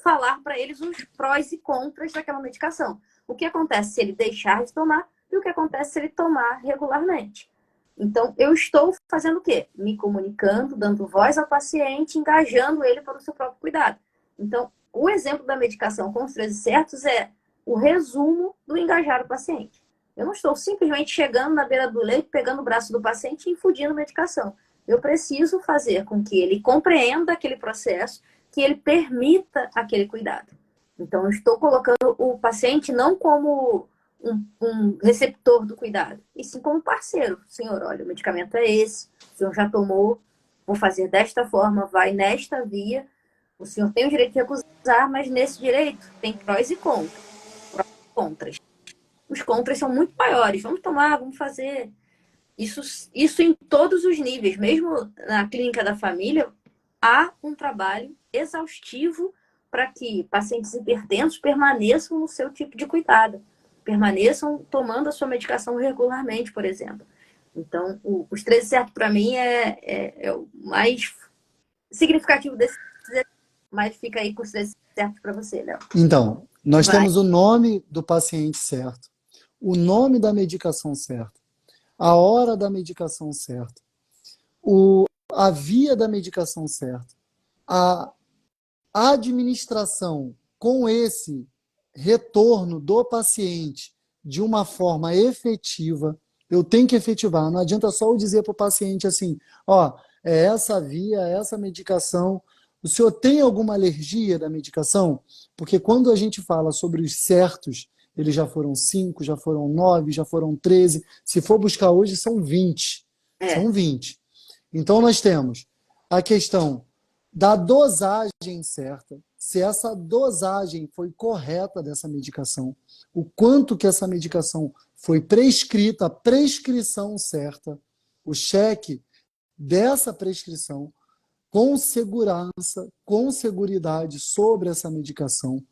falar para eles os prós e contras daquela medicação. O que acontece se ele deixar de tomar e o que acontece se ele tomar regularmente. Então, eu estou fazendo o quê? Me comunicando, dando voz ao paciente, engajando ele para o seu próprio cuidado. Então, o exemplo da medicação com os 13 certos é o resumo do engajar o paciente. Eu não estou simplesmente chegando na beira do leito, pegando o braço do paciente e infundindo medicação. Eu preciso fazer com que ele compreenda aquele processo, que ele permita aquele cuidado. Então, eu estou colocando o paciente não como um receptor do cuidado, e sim como parceiro. Senhor, olha, o medicamento é esse, o senhor já tomou, vou fazer desta forma, vai nesta via, o senhor tem o direito de recusar, mas nesse direito tem prós e contras. Prós e contras. Os contras são muito maiores, vamos tomar, vamos fazer. Isso em todos os níveis, mesmo na clínica da família, há um trabalho exaustivo para que pacientes hipertensos permaneçam no seu tipo de cuidado, permaneçam tomando a sua medicação regularmente, por exemplo. Então, os 13 certos para mim é o mais significativo desse, mas fica aí com os 13 certos para você, Léo. Então, nós Vai. temos o nome do paciente certo, o nome da medicação certa, a hora da medicação certa, a via da medicação certa, a administração com esse retorno do paciente de uma forma efetiva. Eu tenho que efetivar, não adianta só eu dizer para o paciente assim, ó, é essa via, é essa medicação. O senhor tem alguma alergia da medicação? Porque quando a gente fala sobre os certos, eles já foram 5, já foram 9, já foram 13. Se for buscar hoje, são 20. É. São 20. Então, nós temos a questão da dosagem certa, se essa dosagem foi correta dessa medicação, o quanto que essa medicação foi prescrita, a prescrição certa, o cheque dessa prescrição, com segurança, com seguridade sobre essa medicação,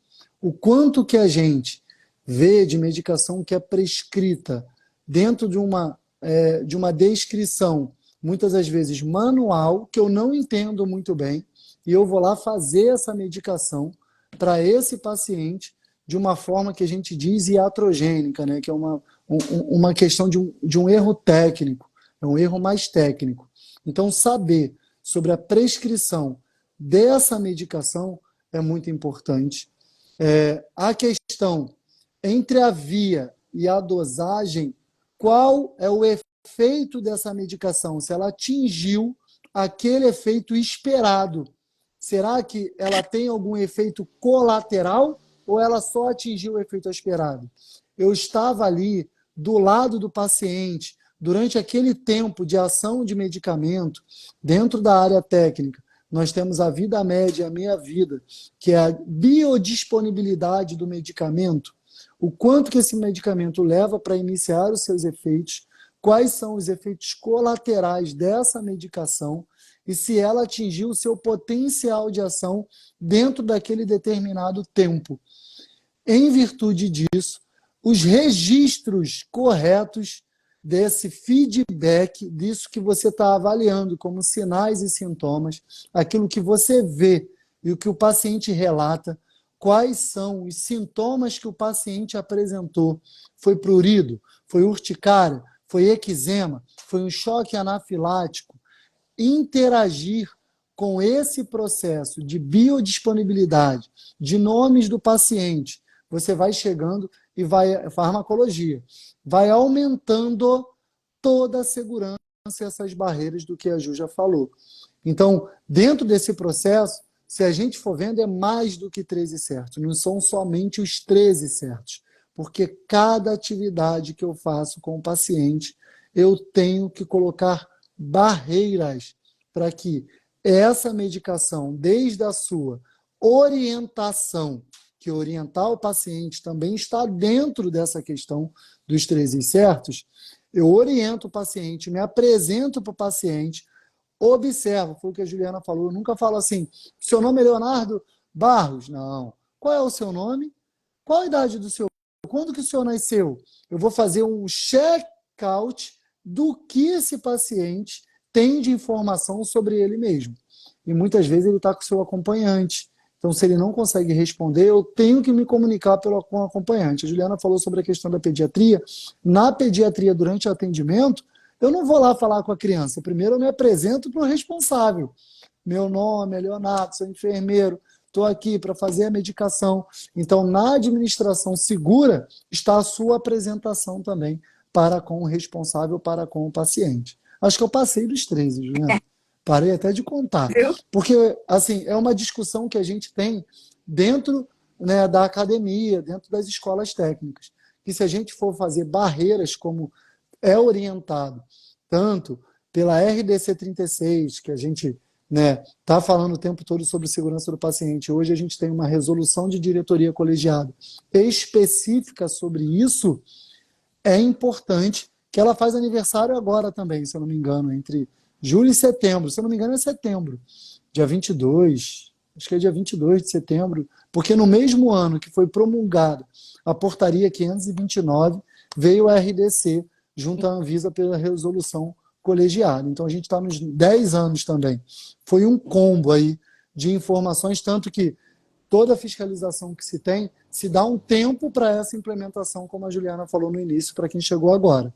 o quanto que a gente vê de medicação que é prescrita dentro de uma descrição, muitas das vezes manual, que eu não entendo muito bem, e eu vou lá fazer essa medicação para esse paciente de uma forma que a gente diz iatrogênica, né? Que é uma questão de um erro técnico, é um erro mais técnico. Então, saber sobre a prescrição dessa medicação é muito importante. A questão entre a via e a dosagem, qual é o efeito dessa medicação? Se ela atingiu aquele efeito esperado, será que ela tem algum efeito colateral ou ela só atingiu o efeito esperado? Eu estava ali do lado do paciente durante aquele tempo de ação de medicamento, dentro da área técnica. Nós temos a vida média, a meia-vida, que é a biodisponibilidade do medicamento, o quanto que esse medicamento leva para iniciar os seus efeitos, quais são os efeitos colaterais dessa medicação e se ela atingiu o seu potencial de ação dentro daquele determinado tempo. Em virtude disso, os registros corretos desse feedback, disso que você está avaliando como sinais e sintomas, aquilo que você vê e o que o paciente relata, quais são os sintomas que o paciente apresentou. Foi prurido? Foi urticária? Foi eczema? Foi um choque anafilático? Interagir com esse processo de biodisponibilidade, de nomes do paciente, você vai chegando e vai, farmacologia, vai aumentando toda a segurança e essas barreiras do que a Ju já falou. Então, dentro desse processo, se a gente for vendo, é mais do que 13 certos, não são somente os 13 certos, porque cada atividade que eu faço com o paciente, eu tenho que colocar barreiras para que essa medicação, desde a sua orientação, que orientar o paciente também está dentro dessa questão dos 13 certos, eu oriento o paciente, me apresento para o paciente, observo, foi o que a Juliana falou, eu nunca falo assim, seu nome é Leonardo Barros? Não. Qual é o seu nome? Qual a idade do seu? Quando que o senhor nasceu? Eu vou fazer um check-out do que esse paciente tem de informação sobre ele mesmo. E muitas vezes ele está com o seu acompanhante. Então, se ele não consegue responder, eu tenho que me comunicar com o acompanhante. A Juliana falou sobre a questão da pediatria. Na pediatria, durante o atendimento, eu não vou lá falar com a criança. Primeiro, eu me apresento para o responsável. Meu nome é Leonardo, sou enfermeiro, estou aqui para fazer a medicação. Então, na administração segura, está a sua apresentação também para com o responsável, para com o paciente. Acho que eu passei dos 13, Juliana. Parei até de contar. Porque, assim, é uma discussão que a gente tem dentro, né, da academia, dentro das escolas técnicas. Que se a gente for fazer barreiras como é orientado, tanto pela RDC 36, que a gente está falando o tempo todo sobre segurança do paciente. Hoje a gente tem uma resolução de diretoria colegiada específica sobre isso, é importante, que ela faz aniversário agora também, se eu não me engano, entre julho e setembro. Se eu não me engano, é setembro. Dia 22, acho que é dia 22 de setembro, porque no mesmo ano que foi promulgada a portaria 529, veio a RDC junto à Anvisa pela resolução colegiada. Então, a gente está nos 10 anos também. Foi um combo aí de informações, tanto que toda a fiscalização que se tem, se dá um tempo para essa implementação, como a Juliana falou no início, para quem chegou agora.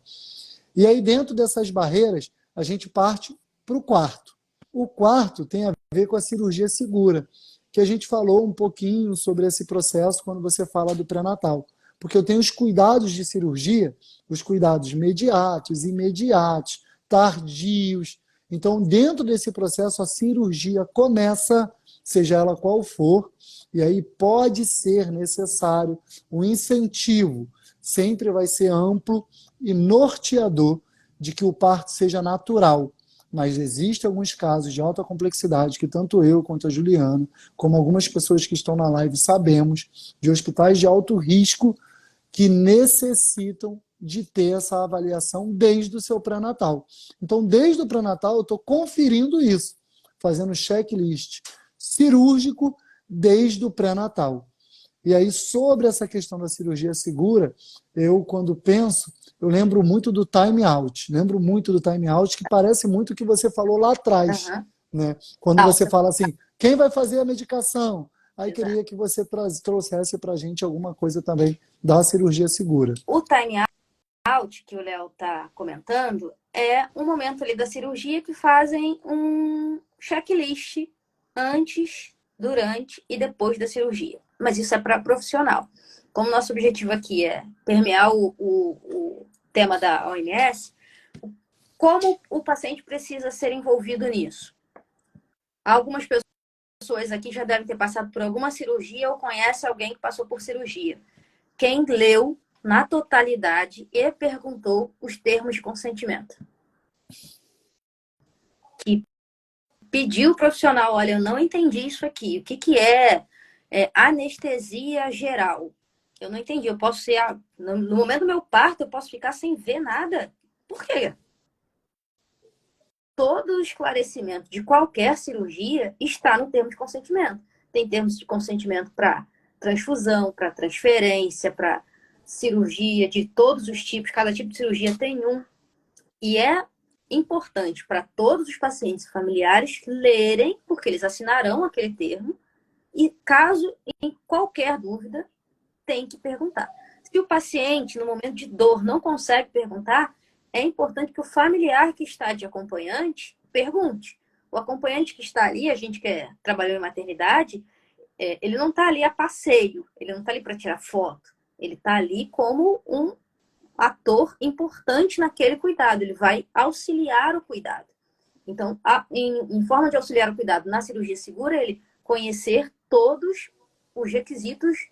E aí, dentro dessas barreiras, a gente parte para o quarto. O quarto tem a ver com a cirurgia segura, que a gente falou um pouquinho sobre esse processo quando você fala do pré-natal. Porque eu tenho os cuidados de cirurgia, os cuidados imediatos, tardios. Então, dentro desse processo, a cirurgia começa, seja ela qual for, e aí pode ser necessário um incentivo, sempre vai ser amplo e norteador de que o parto seja natural. Mas existem alguns casos de alta complexidade que tanto eu quanto a Juliana, como algumas pessoas que estão na live sabemos, de hospitais de alto risco que necessitam de ter essa avaliação desde o seu pré-natal. Então, desde o pré-natal, eu estou conferindo isso, fazendo checklist cirúrgico desde o pré-natal. E aí, sobre essa questão da cirurgia segura, eu, quando penso, eu lembro muito do time out. Lembro muito do time out, que parece muito o que você falou lá atrás. Uhum. Né? Quando você fala assim, quem vai fazer a medicação? Aí queria que você trouxesse para a gente alguma coisa também da cirurgia segura. O time out, que o Léo está comentando, é um momento ali da cirurgia que fazem um checklist antes, durante e depois da cirurgia. Mas isso é para profissional. Como nosso objetivo aqui é permear o tema da OMS, como o paciente precisa ser envolvido nisso? Algumas pessoas aqui já devem ter passado por alguma cirurgia ou conhece alguém que passou por cirurgia. Quem leu na totalidade e perguntou os termos de consentimento. Que pediu o profissional, olha, eu não entendi isso aqui. O que é anestesia geral? Eu não entendi. Eu posso ser... No momento do meu parto, eu posso ficar sem ver nada? Por quê? Todo o esclarecimento de qualquer cirurgia está no termo de consentimento. Tem termos de consentimento para transfusão, para transferência, para cirurgia de todos os tipos. Cada tipo de cirurgia tem um. E é importante para todos os pacientes e familiares lerem, porque eles assinarão aquele termo. E caso em qualquer dúvida, tem que perguntar. Se o paciente, no momento de dor, não consegue perguntar, é importante que o familiar que está de acompanhante pergunte. O acompanhante que está ali, a gente que trabalhou em maternidade, ele não está ali a passeio, ele não está ali para tirar foto, ele está ali como um ator importante naquele cuidado, ele vai auxiliar o cuidado. Então, em forma de auxiliar o cuidado na cirurgia segura, ele conhecer todos os requisitos,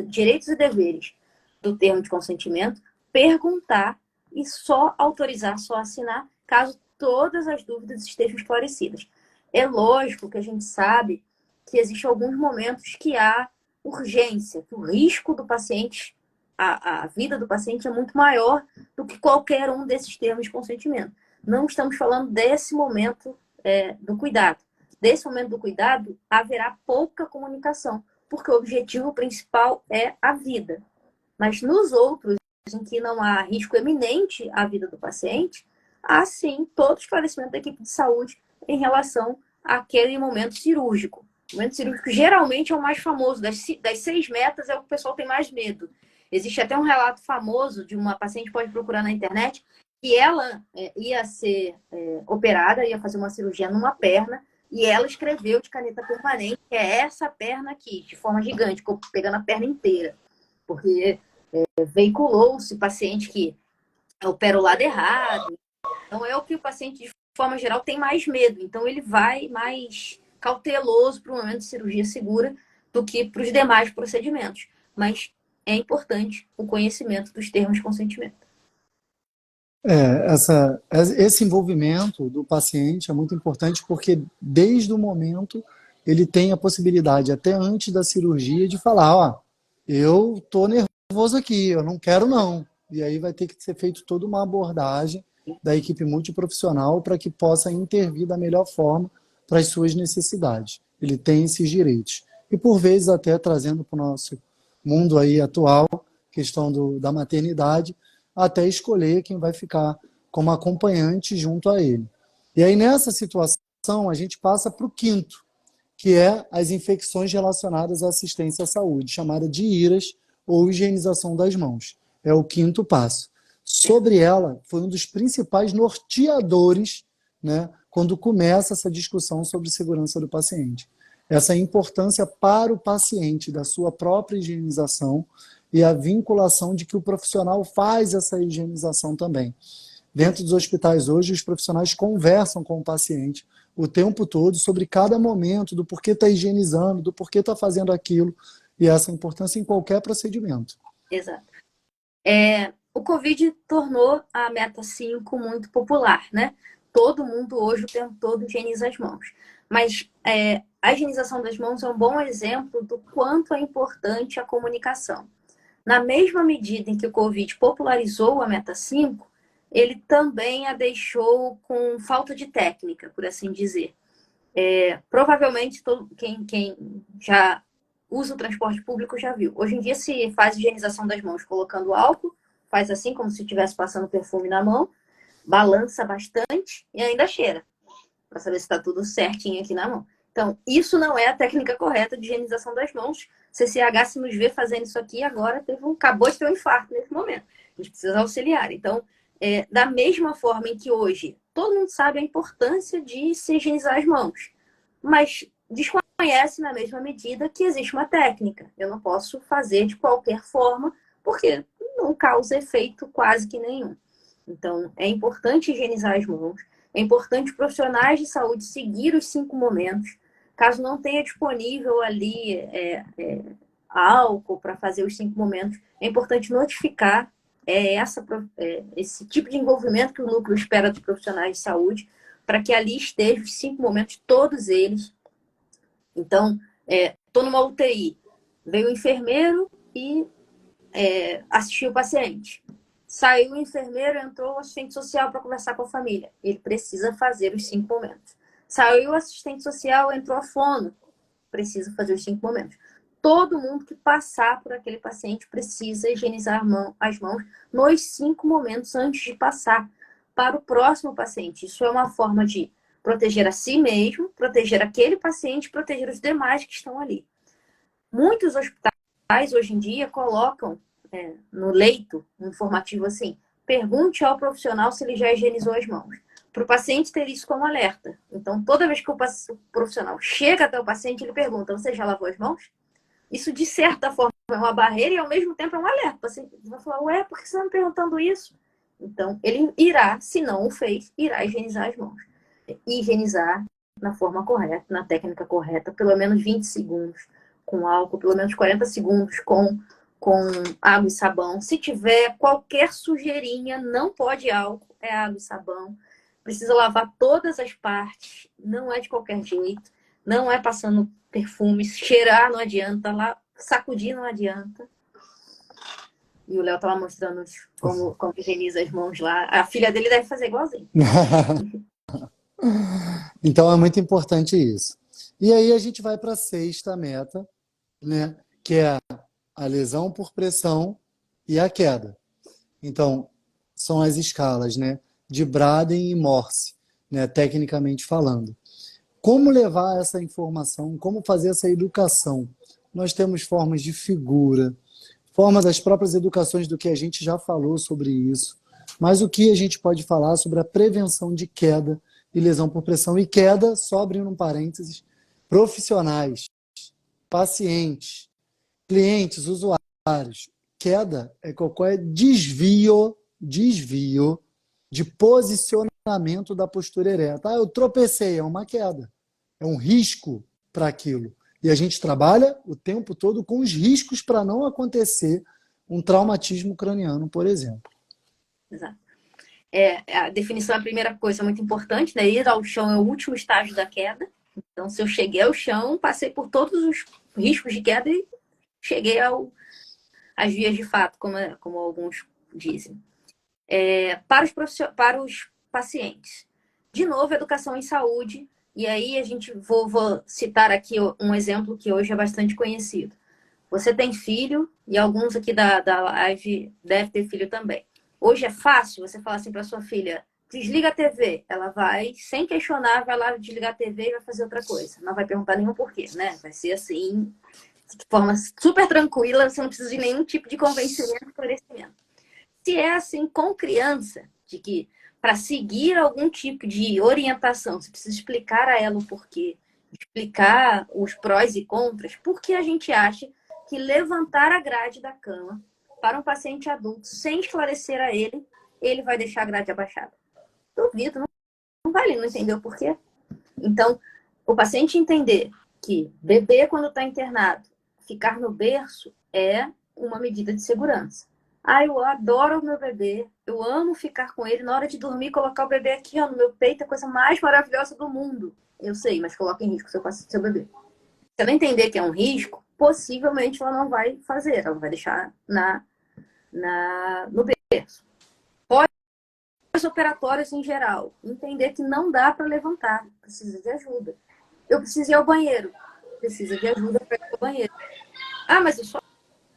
direitos e deveres do termo de consentimento, perguntar e só autorizar, só assinar, caso todas as dúvidas estejam esclarecidas. É lógico que a gente sabe que existem alguns momentos que há urgência, que o risco do paciente, a vida do paciente é muito maior do que qualquer um desses termos de consentimento. Não estamos falando desse momento do cuidado. Desse momento do cuidado, haverá pouca comunicação, porque o objetivo principal é a vida. Mas nos outros, em que não há risco eminente à vida do paciente, há sim todo o esclarecimento da equipe de saúde em relação àquele momento cirúrgico. O momento cirúrgico geralmente é o mais famoso. Das 6 metas é o que o pessoal tem mais medo. Existe até um relato famoso de uma paciente, pode procurar na internet, que ela ia ser operada, ia fazer uma cirurgia numa perna, e ela escreveu de caneta permanente que é essa perna aqui, de forma gigante, pegando a perna inteira. Porque veiculou-se paciente que opera o lado errado. Então, é o que o paciente, de forma geral, tem mais medo. Então, ele vai mais cauteloso para o momento de cirurgia segura do que para os demais procedimentos. Mas é importante o conhecimento dos termos de consentimento. Esse envolvimento do paciente é muito importante porque, desde o momento, ele tem a possibilidade, até antes da cirurgia, de falar, ó, eu estou nervoso aqui, eu não quero não. E aí vai ter que ser feito toda uma abordagem da equipe multiprofissional para que possa intervir da melhor forma para as suas necessidades. Ele tem esses direitos. E por vezes até trazendo para o nosso mundo aí atual, questão da maternidade, até escolher quem vai ficar como acompanhante junto a ele. E aí, nessa situação, a gente passa para o quinto, que é as infecções relacionadas à assistência à saúde, chamada de IRAS, ou higienização das mãos. É o quinto passo. Sobre ela, foi um dos principais norteadores, né, quando começa essa discussão sobre segurança do paciente. Essa importância para o paciente da sua própria higienização e a vinculação de que o profissional faz essa higienização também. Dentro dos hospitais hoje, os profissionais conversam com o paciente o tempo todo sobre cada momento, do porquê está higienizando, do porquê está fazendo aquilo, e essa importância em qualquer procedimento. Exato. O Covid tornou a meta 5 muito popular, né? Todo mundo hoje o tempo todo higieniza as mãos. Mas a higienização das mãos é um bom exemplo do quanto é importante a comunicação. Na mesma medida em que o Covid popularizou a meta 5, ele também a deixou com falta de técnica, por assim dizer. Provavelmente quem já usa o transporte público já viu. Hoje em dia se faz higienização das mãos colocando álcool, faz assim como se estivesse passando perfume na mão, balança bastante e ainda cheira, para saber se está tudo certinho aqui na mão. Então, isso não é a técnica correta de higienização das mãos. CCH, se nos vê fazendo isso aqui, agora acabou de ter um infarto nesse momento. A gente precisa auxiliar. Então, da mesma forma em que hoje todo mundo sabe a importância de se higienizar as mãos, mas desconhece na mesma medida que existe uma técnica. Eu não posso fazer de qualquer forma, porque não causa efeito quase que nenhum. Então, é importante higienizar as mãos, é importante os profissionais de saúde seguir os 5 momentos. Caso não tenha disponível ali álcool para fazer os 5 momentos, é importante notificar esse tipo de envolvimento que o núcleo espera dos profissionais de saúde, para que ali estejam os 5 momentos, todos eles. Então, estou numa UTI, veio o enfermeiro e assistiu o paciente. Saiu o enfermeiro, entrou o assistente social para conversar com a família. Ele precisa fazer os 5 momentos. Saiu o assistente social, entrou a fono. Precisa fazer os 5 momentos. Todo mundo que passar por aquele paciente precisa higienizar as mãos nos 5 momentos antes de passar para o próximo paciente. Isso é uma forma de proteger a si mesmo, proteger aquele paciente, proteger os demais que estão ali. Muitos hospitais, hoje em dia, colocam no leito um informativo assim: pergunte ao profissional se ele já higienizou as mãos. Para o paciente ter isso como alerta. Então, toda vez que o profissional chega até o paciente, ele pergunta: você já lavou as mãos? Isso, de certa forma, é uma barreira e, ao mesmo tempo, é um alerta. O paciente vai falar: ué, por que você está me perguntando isso? Então, ele irá, se não o fez, irá higienizar as mãos. Higienizar na forma correta, na técnica correta, pelo menos 20 segundos com álcool, pelo menos 40 segundos com água e sabão. Se tiver qualquer sujeirinha, não pode álcool, é água e sabão. Precisa lavar todas as partes, não é de qualquer jeito, não é passando perfume, cheirar não adianta, lá sacudir não adianta. E o Léo estava mostrando como higieniza as mãos lá. A filha dele deve fazer igualzinho. Então é muito importante isso. E aí a gente vai para a sexta meta, né, que é a lesão por pressão e a queda. Então, são as escalas, né, de Braden e Morse, né, tecnicamente falando. Como levar essa informação, como fazer essa educação? Nós temos formas de figura, formas das próprias educações do que a gente já falou sobre isso, mas o que a gente pode falar sobre a prevenção de queda e lesão por pressão. E queda, só abrindo um parênteses, profissionais, pacientes, clientes, usuários. Queda é qualquer desvio de posicionamento da postura ereta. Eu tropecei, é uma queda. É um risco para aquilo. E a gente trabalha o tempo todo com os riscos para não acontecer um traumatismo craniano, por exemplo. Exato. A definição é a primeira coisa muito importante, né? Ir ao chão é o último estágio da queda. Então, se eu cheguei ao chão, passei por todos os riscos de queda e cheguei às vias de fato, como alguns dizem. Para os pacientes. De novo, educação em saúde. E aí vou citar aqui um exemplo que hoje é bastante conhecido. Você tem filho, e alguns aqui da live devem ter filho também. Hoje é fácil você falar assim para sua filha, desliga a TV. Ela vai, sem questionar, vai lá desligar a TV e vai fazer outra coisa. Não vai perguntar nenhum porquê, né? Vai ser assim, de forma super tranquila, você não precisa de nenhum tipo de convencimento, esclarecimento. Se é assim com criança, de que para seguir algum tipo de orientação, você precisa explicar a ela o porquê, explicar os prós e contras, porque a gente acha que levantar a grade da cama para um paciente adulto sem esclarecer a ele, ele vai deixar a grade abaixada. Duvido, não vai, não entendeu o porquê. Então, o paciente entender que bebê, quando está internado, ficar no berço é uma medida de segurança. Ah, eu adoro o meu bebê, eu amo ficar com ele. Na hora de dormir, colocar o bebê aqui ó, no meu peito é a coisa mais maravilhosa do mundo. Eu sei, mas coloca em risco seu bebê. Se ela entender que é um risco, possivelmente ela não vai fazer, ela vai deixar no berço. Pós-operatórios em geral, entender que não dá para levantar, precisa de ajuda. Eu preciso ir ao banheiro, precisa de ajuda para ir ao banheiro. Ah, mas eu sou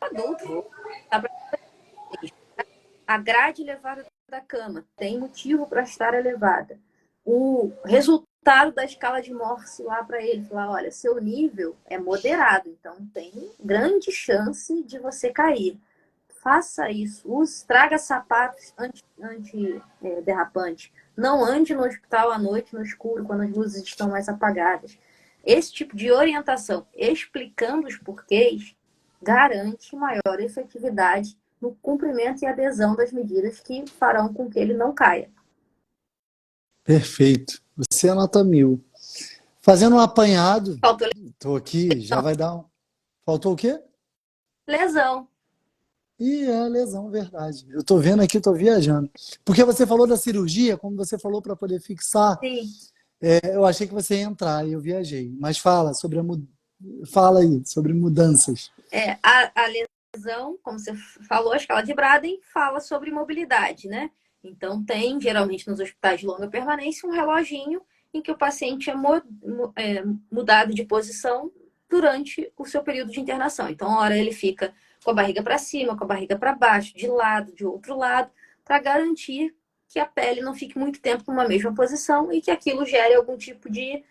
adulto, dá pra... A grade elevada da cama tem motivo para estar elevada. O resultado da escala de Morse lá para ele, falar, olha, seu nível é moderado, então tem grande chance de você cair. Faça isso, traga sapatos anti-derrapante. Não ande no hospital à noite, no escuro, quando as luzes estão mais apagadas. Esse tipo de orientação, explicando os porquês, garante maior efetividade no cumprimento e adesão das medidas que farão com que ele não caia. Perfeito. Você anota 1000. Fazendo um apanhado, Faltou estou aqui, já vai dar um... Faltou o quê? lesão. Ih, é lesão, verdade. Eu estou vendo aqui, estou viajando. Porque você falou da cirurgia, como você falou para poder fixar, Sim. eu achei que você ia entrar e eu viajei. Mas fala fala aí sobre mudanças. A lesão, como você falou, a escala de Braden fala sobre mobilidade, né? Então tem, geralmente nos hospitais de longa permanência, um reloginho em que o paciente é mudado de posição durante o seu período de internação. Então, uma hora ele fica com a barriga para cima, com a barriga para baixo, de lado, de outro lado, para garantir que a pele não fique muito tempo numa mesma posição e que aquilo gere algum tipo de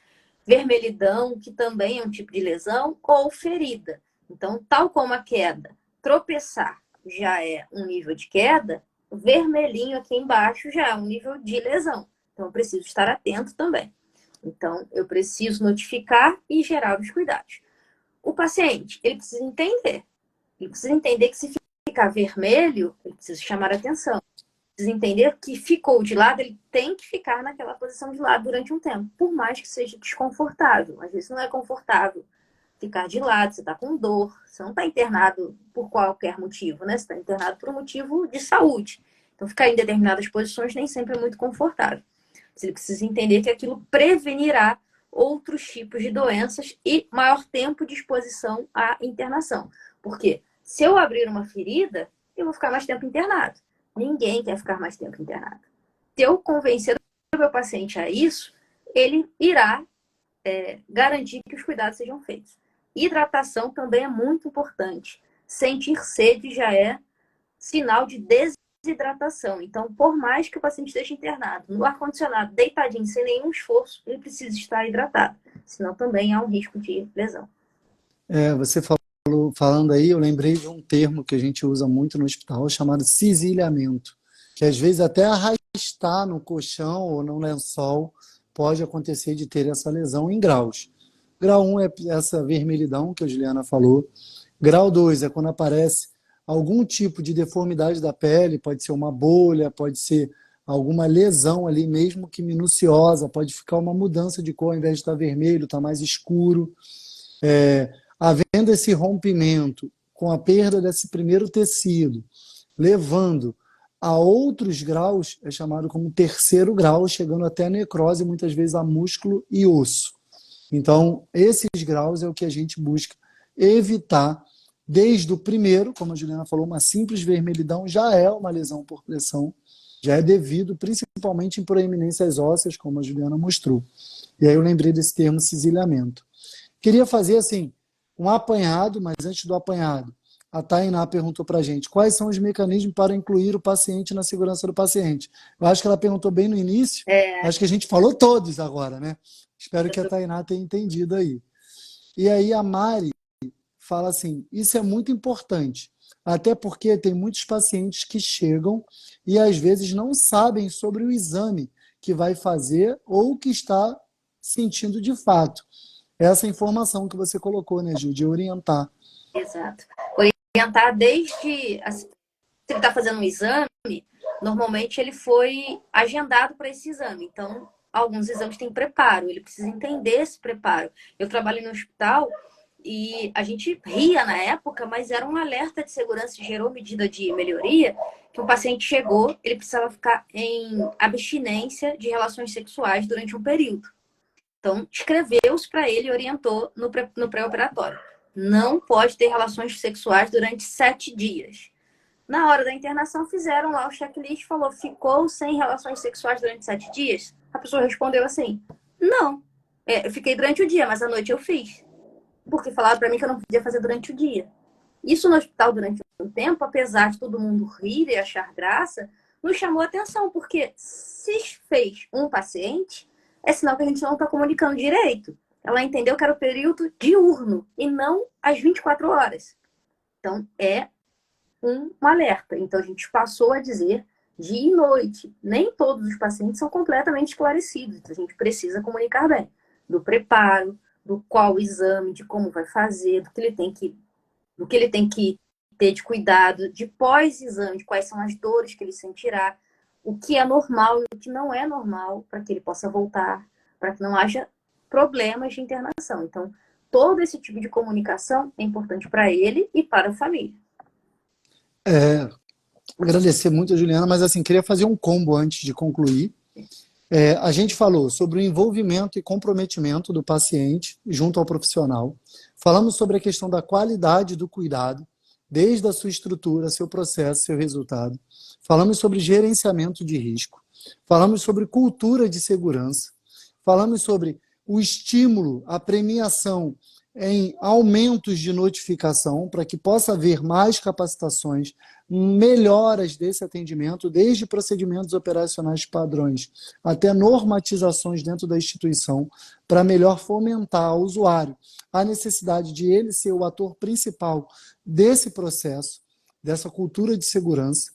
vermelhidão, que também é um tipo de lesão, ou ferida. Então, tal como a queda, tropeçar já é um nível de queda, vermelhinho aqui embaixo já é um nível de lesão. Então, eu preciso estar atento também. Então, eu preciso notificar e gerar os cuidados. O paciente, ele precisa entender. Ele precisa entender que se ficar vermelho, ele precisa chamar atenção. Precisa entender que ficou de lado, ele tem que ficar naquela posição de lado durante um tempo, por mais que seja desconfortável. Às vezes não é confortável ficar de lado, você está com dor, você não está internado por qualquer motivo, né? Você está internado por um motivo de saúde. Então, ficar em determinadas posições nem sempre é muito confortável. Ele precisa entender que aquilo prevenirá outros tipos de doenças e maior tempo de exposição à internação. Porque se eu abrir uma ferida, eu vou ficar mais tempo internado. Ninguém quer ficar mais tempo internado. Se eu convencer o meu paciente a isso, ele irá garantir que os cuidados sejam feitos. Hidratação também é muito importante. Sentir sede já é sinal de desidratação. Então, por mais que o paciente esteja internado no ar-condicionado, deitadinho, sem nenhum esforço, ele precisa estar hidratado. Senão também há um risco de lesão. Você falando aí, eu lembrei de um termo que a gente usa muito no hospital, chamado cisilhamento, que às vezes até arrastar no colchão ou no lençol pode acontecer de ter essa lesão em graus. Grau 1 é essa vermelhidão que a Juliana falou. Grau 2 é quando aparece algum tipo de deformidade da pele, pode ser uma bolha, pode ser alguma lesão ali, mesmo que minuciosa, pode ficar uma mudança de cor, ao invés de estar vermelho, está mais escuro. Havendo esse rompimento, com a perda desse primeiro tecido, levando a outros graus, é chamado como terceiro grau, chegando até a necrose, muitas vezes a músculo e osso. Então, esses graus é o que a gente busca evitar. Desde o primeiro, como a Juliana falou, uma simples vermelhidão já é uma lesão por pressão, já é devido principalmente em proeminências ósseas, como a Juliana mostrou. E aí eu lembrei desse termo cisilhamento. Queria fazer assim, um apanhado, mas antes do apanhado, A Tainá perguntou para a gente, quais são os mecanismos para incluir o paciente na segurança do paciente? Eu acho que ela perguntou bem no início, É, acho que a gente falou todos agora, né? Espero que a Tainá tenha entendido aí. E aí a Mari fala assim, isso é muito importante, até porque tem muitos pacientes que chegam e às vezes não sabem sobre o exame que vai fazer ou que está sentindo de fato. Essa informação que você colocou, né, Gil, de orientar. exato. Orientar desde... Se ele está fazendo um exame, normalmente ele foi agendado para esse exame. Então, alguns exames têm preparo, ele precisa entender esse preparo. Eu trabalhei no hospital e a gente ria na época, mas era um alerta de segurança, gerou medida de melhoria, que o paciente chegou, ele precisava ficar em abstinência de relações sexuais durante um período. Então, escreveu-se para ele e orientou no pré-operatório. Não pode ter relações sexuais durante 7 dias. Na hora da internação, fizeram lá o checklist, falou, ficou sem relações sexuais durante 7 dias? A pessoa respondeu assim, não. Eu fiquei durante o dia, mas à noite eu fiz. Porque falaram para mim que eu não podia fazer durante o dia. Isso no hospital durante um tempo, apesar de todo mundo rir e achar graça, nos chamou a atenção, porque se fez um paciente, é sinal que a gente não está comunicando direito. Ela entendeu que era o período diurno e não as 24 horas. Então, é um alerta. Então, a gente passou a dizer dia e noite. Nem todos os pacientes são completamente esclarecidos. Então, a gente precisa comunicar bem do preparo, do qual exame, de como vai fazer, do que ele tem que ter de cuidado, de pós-exame, de quais são as dores que ele sentirá, o que é normal e o que não é normal, para que ele possa voltar, para que não haja problemas de internação. Então, todo esse tipo de comunicação é importante para ele e para a família. Agradecer muito a Juliana, mas assim, queria fazer um combo antes de concluir. A gente falou sobre o envolvimento e comprometimento do paciente junto ao profissional. Falamos sobre a questão da qualidade do cuidado, desde a sua estrutura, seu processo, seu resultado. Falamos sobre gerenciamento de risco. Falamos sobre cultura de segurança. Falamos sobre o estímulo, a premiação em aumentos de notificação, para que possa haver mais capacitações, melhoras desse atendimento, desde procedimentos operacionais padrões até normatizações dentro da instituição, para melhor fomentar ao usuário a necessidade de ele ser o ator principal desse processo, dessa cultura de segurança.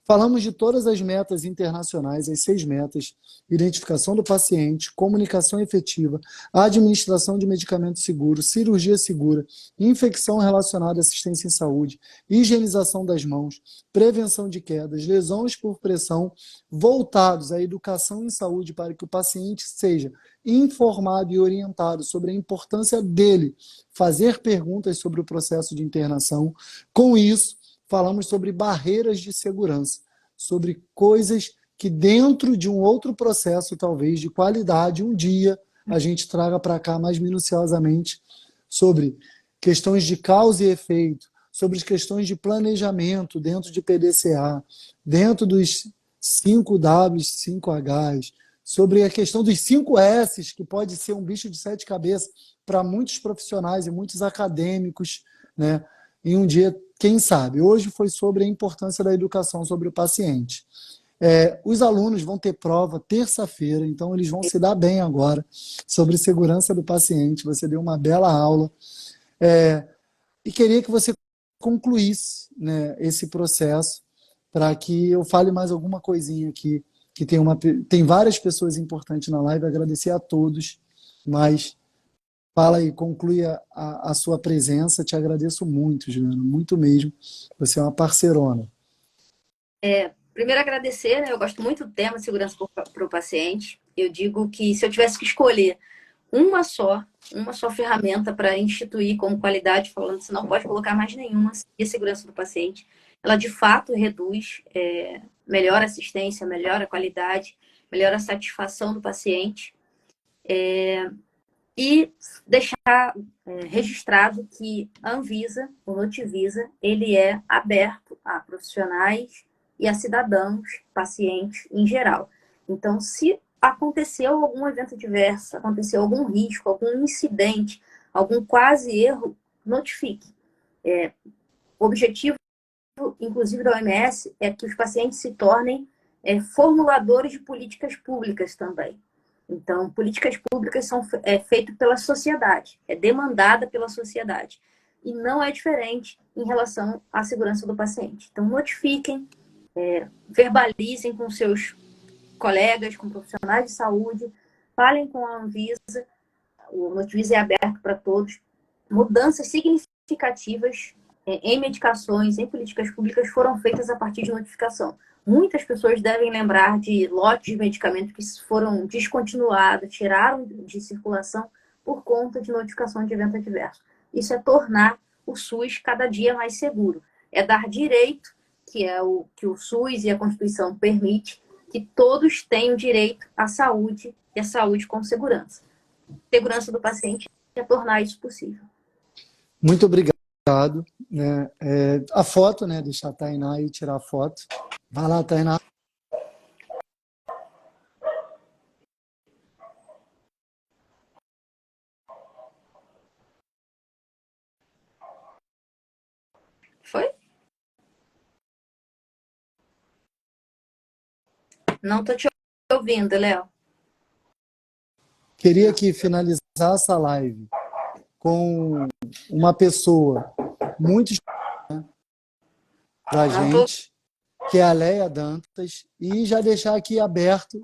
Falamos de todas as metas internacionais, as 6 metas: identificação do paciente, comunicação efetiva, administração de medicamentos seguros, cirurgia segura, infecção relacionada à assistência em saúde, higienização das mãos, prevenção de quedas, lesões por pressão, voltados à educação em saúde para que o paciente seja informado e orientado sobre a importância dele fazer perguntas sobre o processo de internação. Com isso, falamos sobre barreiras de segurança, sobre coisas que dentro de um outro processo, talvez, de qualidade, um dia a gente traga para cá mais minuciosamente sobre questões de causa e efeito, sobre as questões de planejamento dentro de PDCA, dentro dos 5Ws, 5Hs, sobre a questão dos 5S, que pode ser um bicho de 7 cabeças para muitos profissionais e muitos acadêmicos, né? Em um dia, quem sabe? Hoje foi sobre a importância da educação sobre o paciente. Os alunos vão ter prova terça-feira, então eles vão se dar bem agora sobre segurança do paciente. Você deu uma bela aula. E queria que você concluísse, né, esse processo, para que eu fale mais alguma coisinha aqui, que tem várias pessoas importantes na live, agradecer a todos, mas fala aí, conclui a sua presença. Te agradeço muito, Juliana, muito mesmo. Você é uma parceirona. Primeiro agradecer, né? Eu gosto muito do tema segurança para o paciente. Eu digo que se eu tivesse que escolher uma só ferramenta para instituir como qualidade, falando que você não pode colocar mais nenhuma, e a segurança do paciente, ela de fato reduz, melhora a assistência, melhora a qualidade, melhora a satisfação do paciente. E deixar registrado que a Anvisa, o Notivisa, ele é aberto a profissionais e a cidadãos, pacientes em geral. Então, se aconteceu algum evento adverso, aconteceu algum risco, algum incidente, algum quase erro, notifique. O objetivo, inclusive, da OMS é que os pacientes se tornem formuladores de políticas públicas também. Então, políticas públicas são feitas pela sociedade, é demandada pela sociedade. E não é diferente em relação à segurança do paciente. Então, notifiquem, verbalizem com seus colegas, com profissionais de saúde, falem com a Anvisa, o Notivisa é aberto para todos. Mudanças significativas em medicações, em políticas públicas foram feitas a partir de notificação. Muitas pessoas devem lembrar de lotes de medicamentos que foram descontinuados, tiraram de circulação por conta de notificação de evento adverso. Isso é tornar o SUS cada dia mais seguro. É dar direito, que é o que o SUS e a Constituição permite, que todos tenham direito à saúde e à saúde com segurança. Segurança do paciente é tornar isso possível. Muito obrigado. Né? A foto, né? Deixar a Tainá aí tirar a foto. Vai lá, Tainá. Foi? Não estou te ouvindo, Léo. Queria que finalizasse a live com uma pessoa muito para a gente, que é a Leia Dantas, e já deixar aqui aberto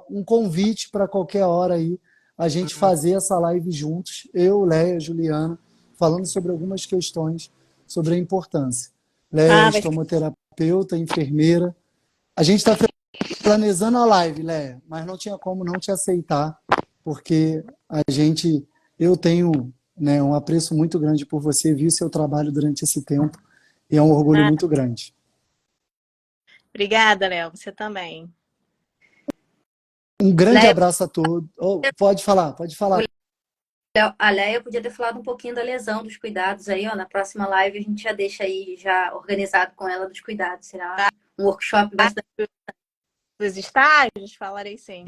um convite para qualquer hora aí a gente fazer essa live juntos, eu, Leia, Juliana, falando sobre algumas questões sobre a importância. Leia é estomoterapeuta, enfermeira. A gente está planejando a live, Leia, mas não tinha como não te aceitar, porque eu tenho, né, um apreço muito grande por você, vi o seu trabalho durante esse tempo, e é um orgulho muito grande. Obrigada, Léo. Você também. Um grande abraço a todos. Pode falar. A Leia podia ter falado um pouquinho da lesão, dos cuidados aí, ó. Na próxima live a gente já deixa aí já organizado com ela dos cuidados. Será um workshop bastante... Dos estágios, falarei sim.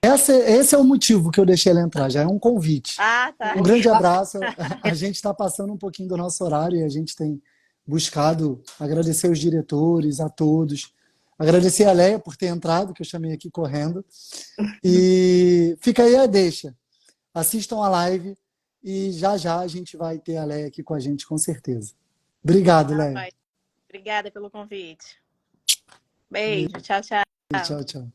Esse é o motivo que eu deixei ela entrar, já é um convite. Tá. Um grande abraço. A gente está passando um pouquinho do nosso horário e a gente tem buscado agradecer os diretores, a todos. Agradecer a Leia por ter entrado, que eu chamei aqui correndo. E fica aí a deixa. Assistam a live e já a gente vai ter a Leia aqui com a gente, com certeza. Obrigado, Leia. Obrigada pelo convite. Beijo. Tchau. Tchau.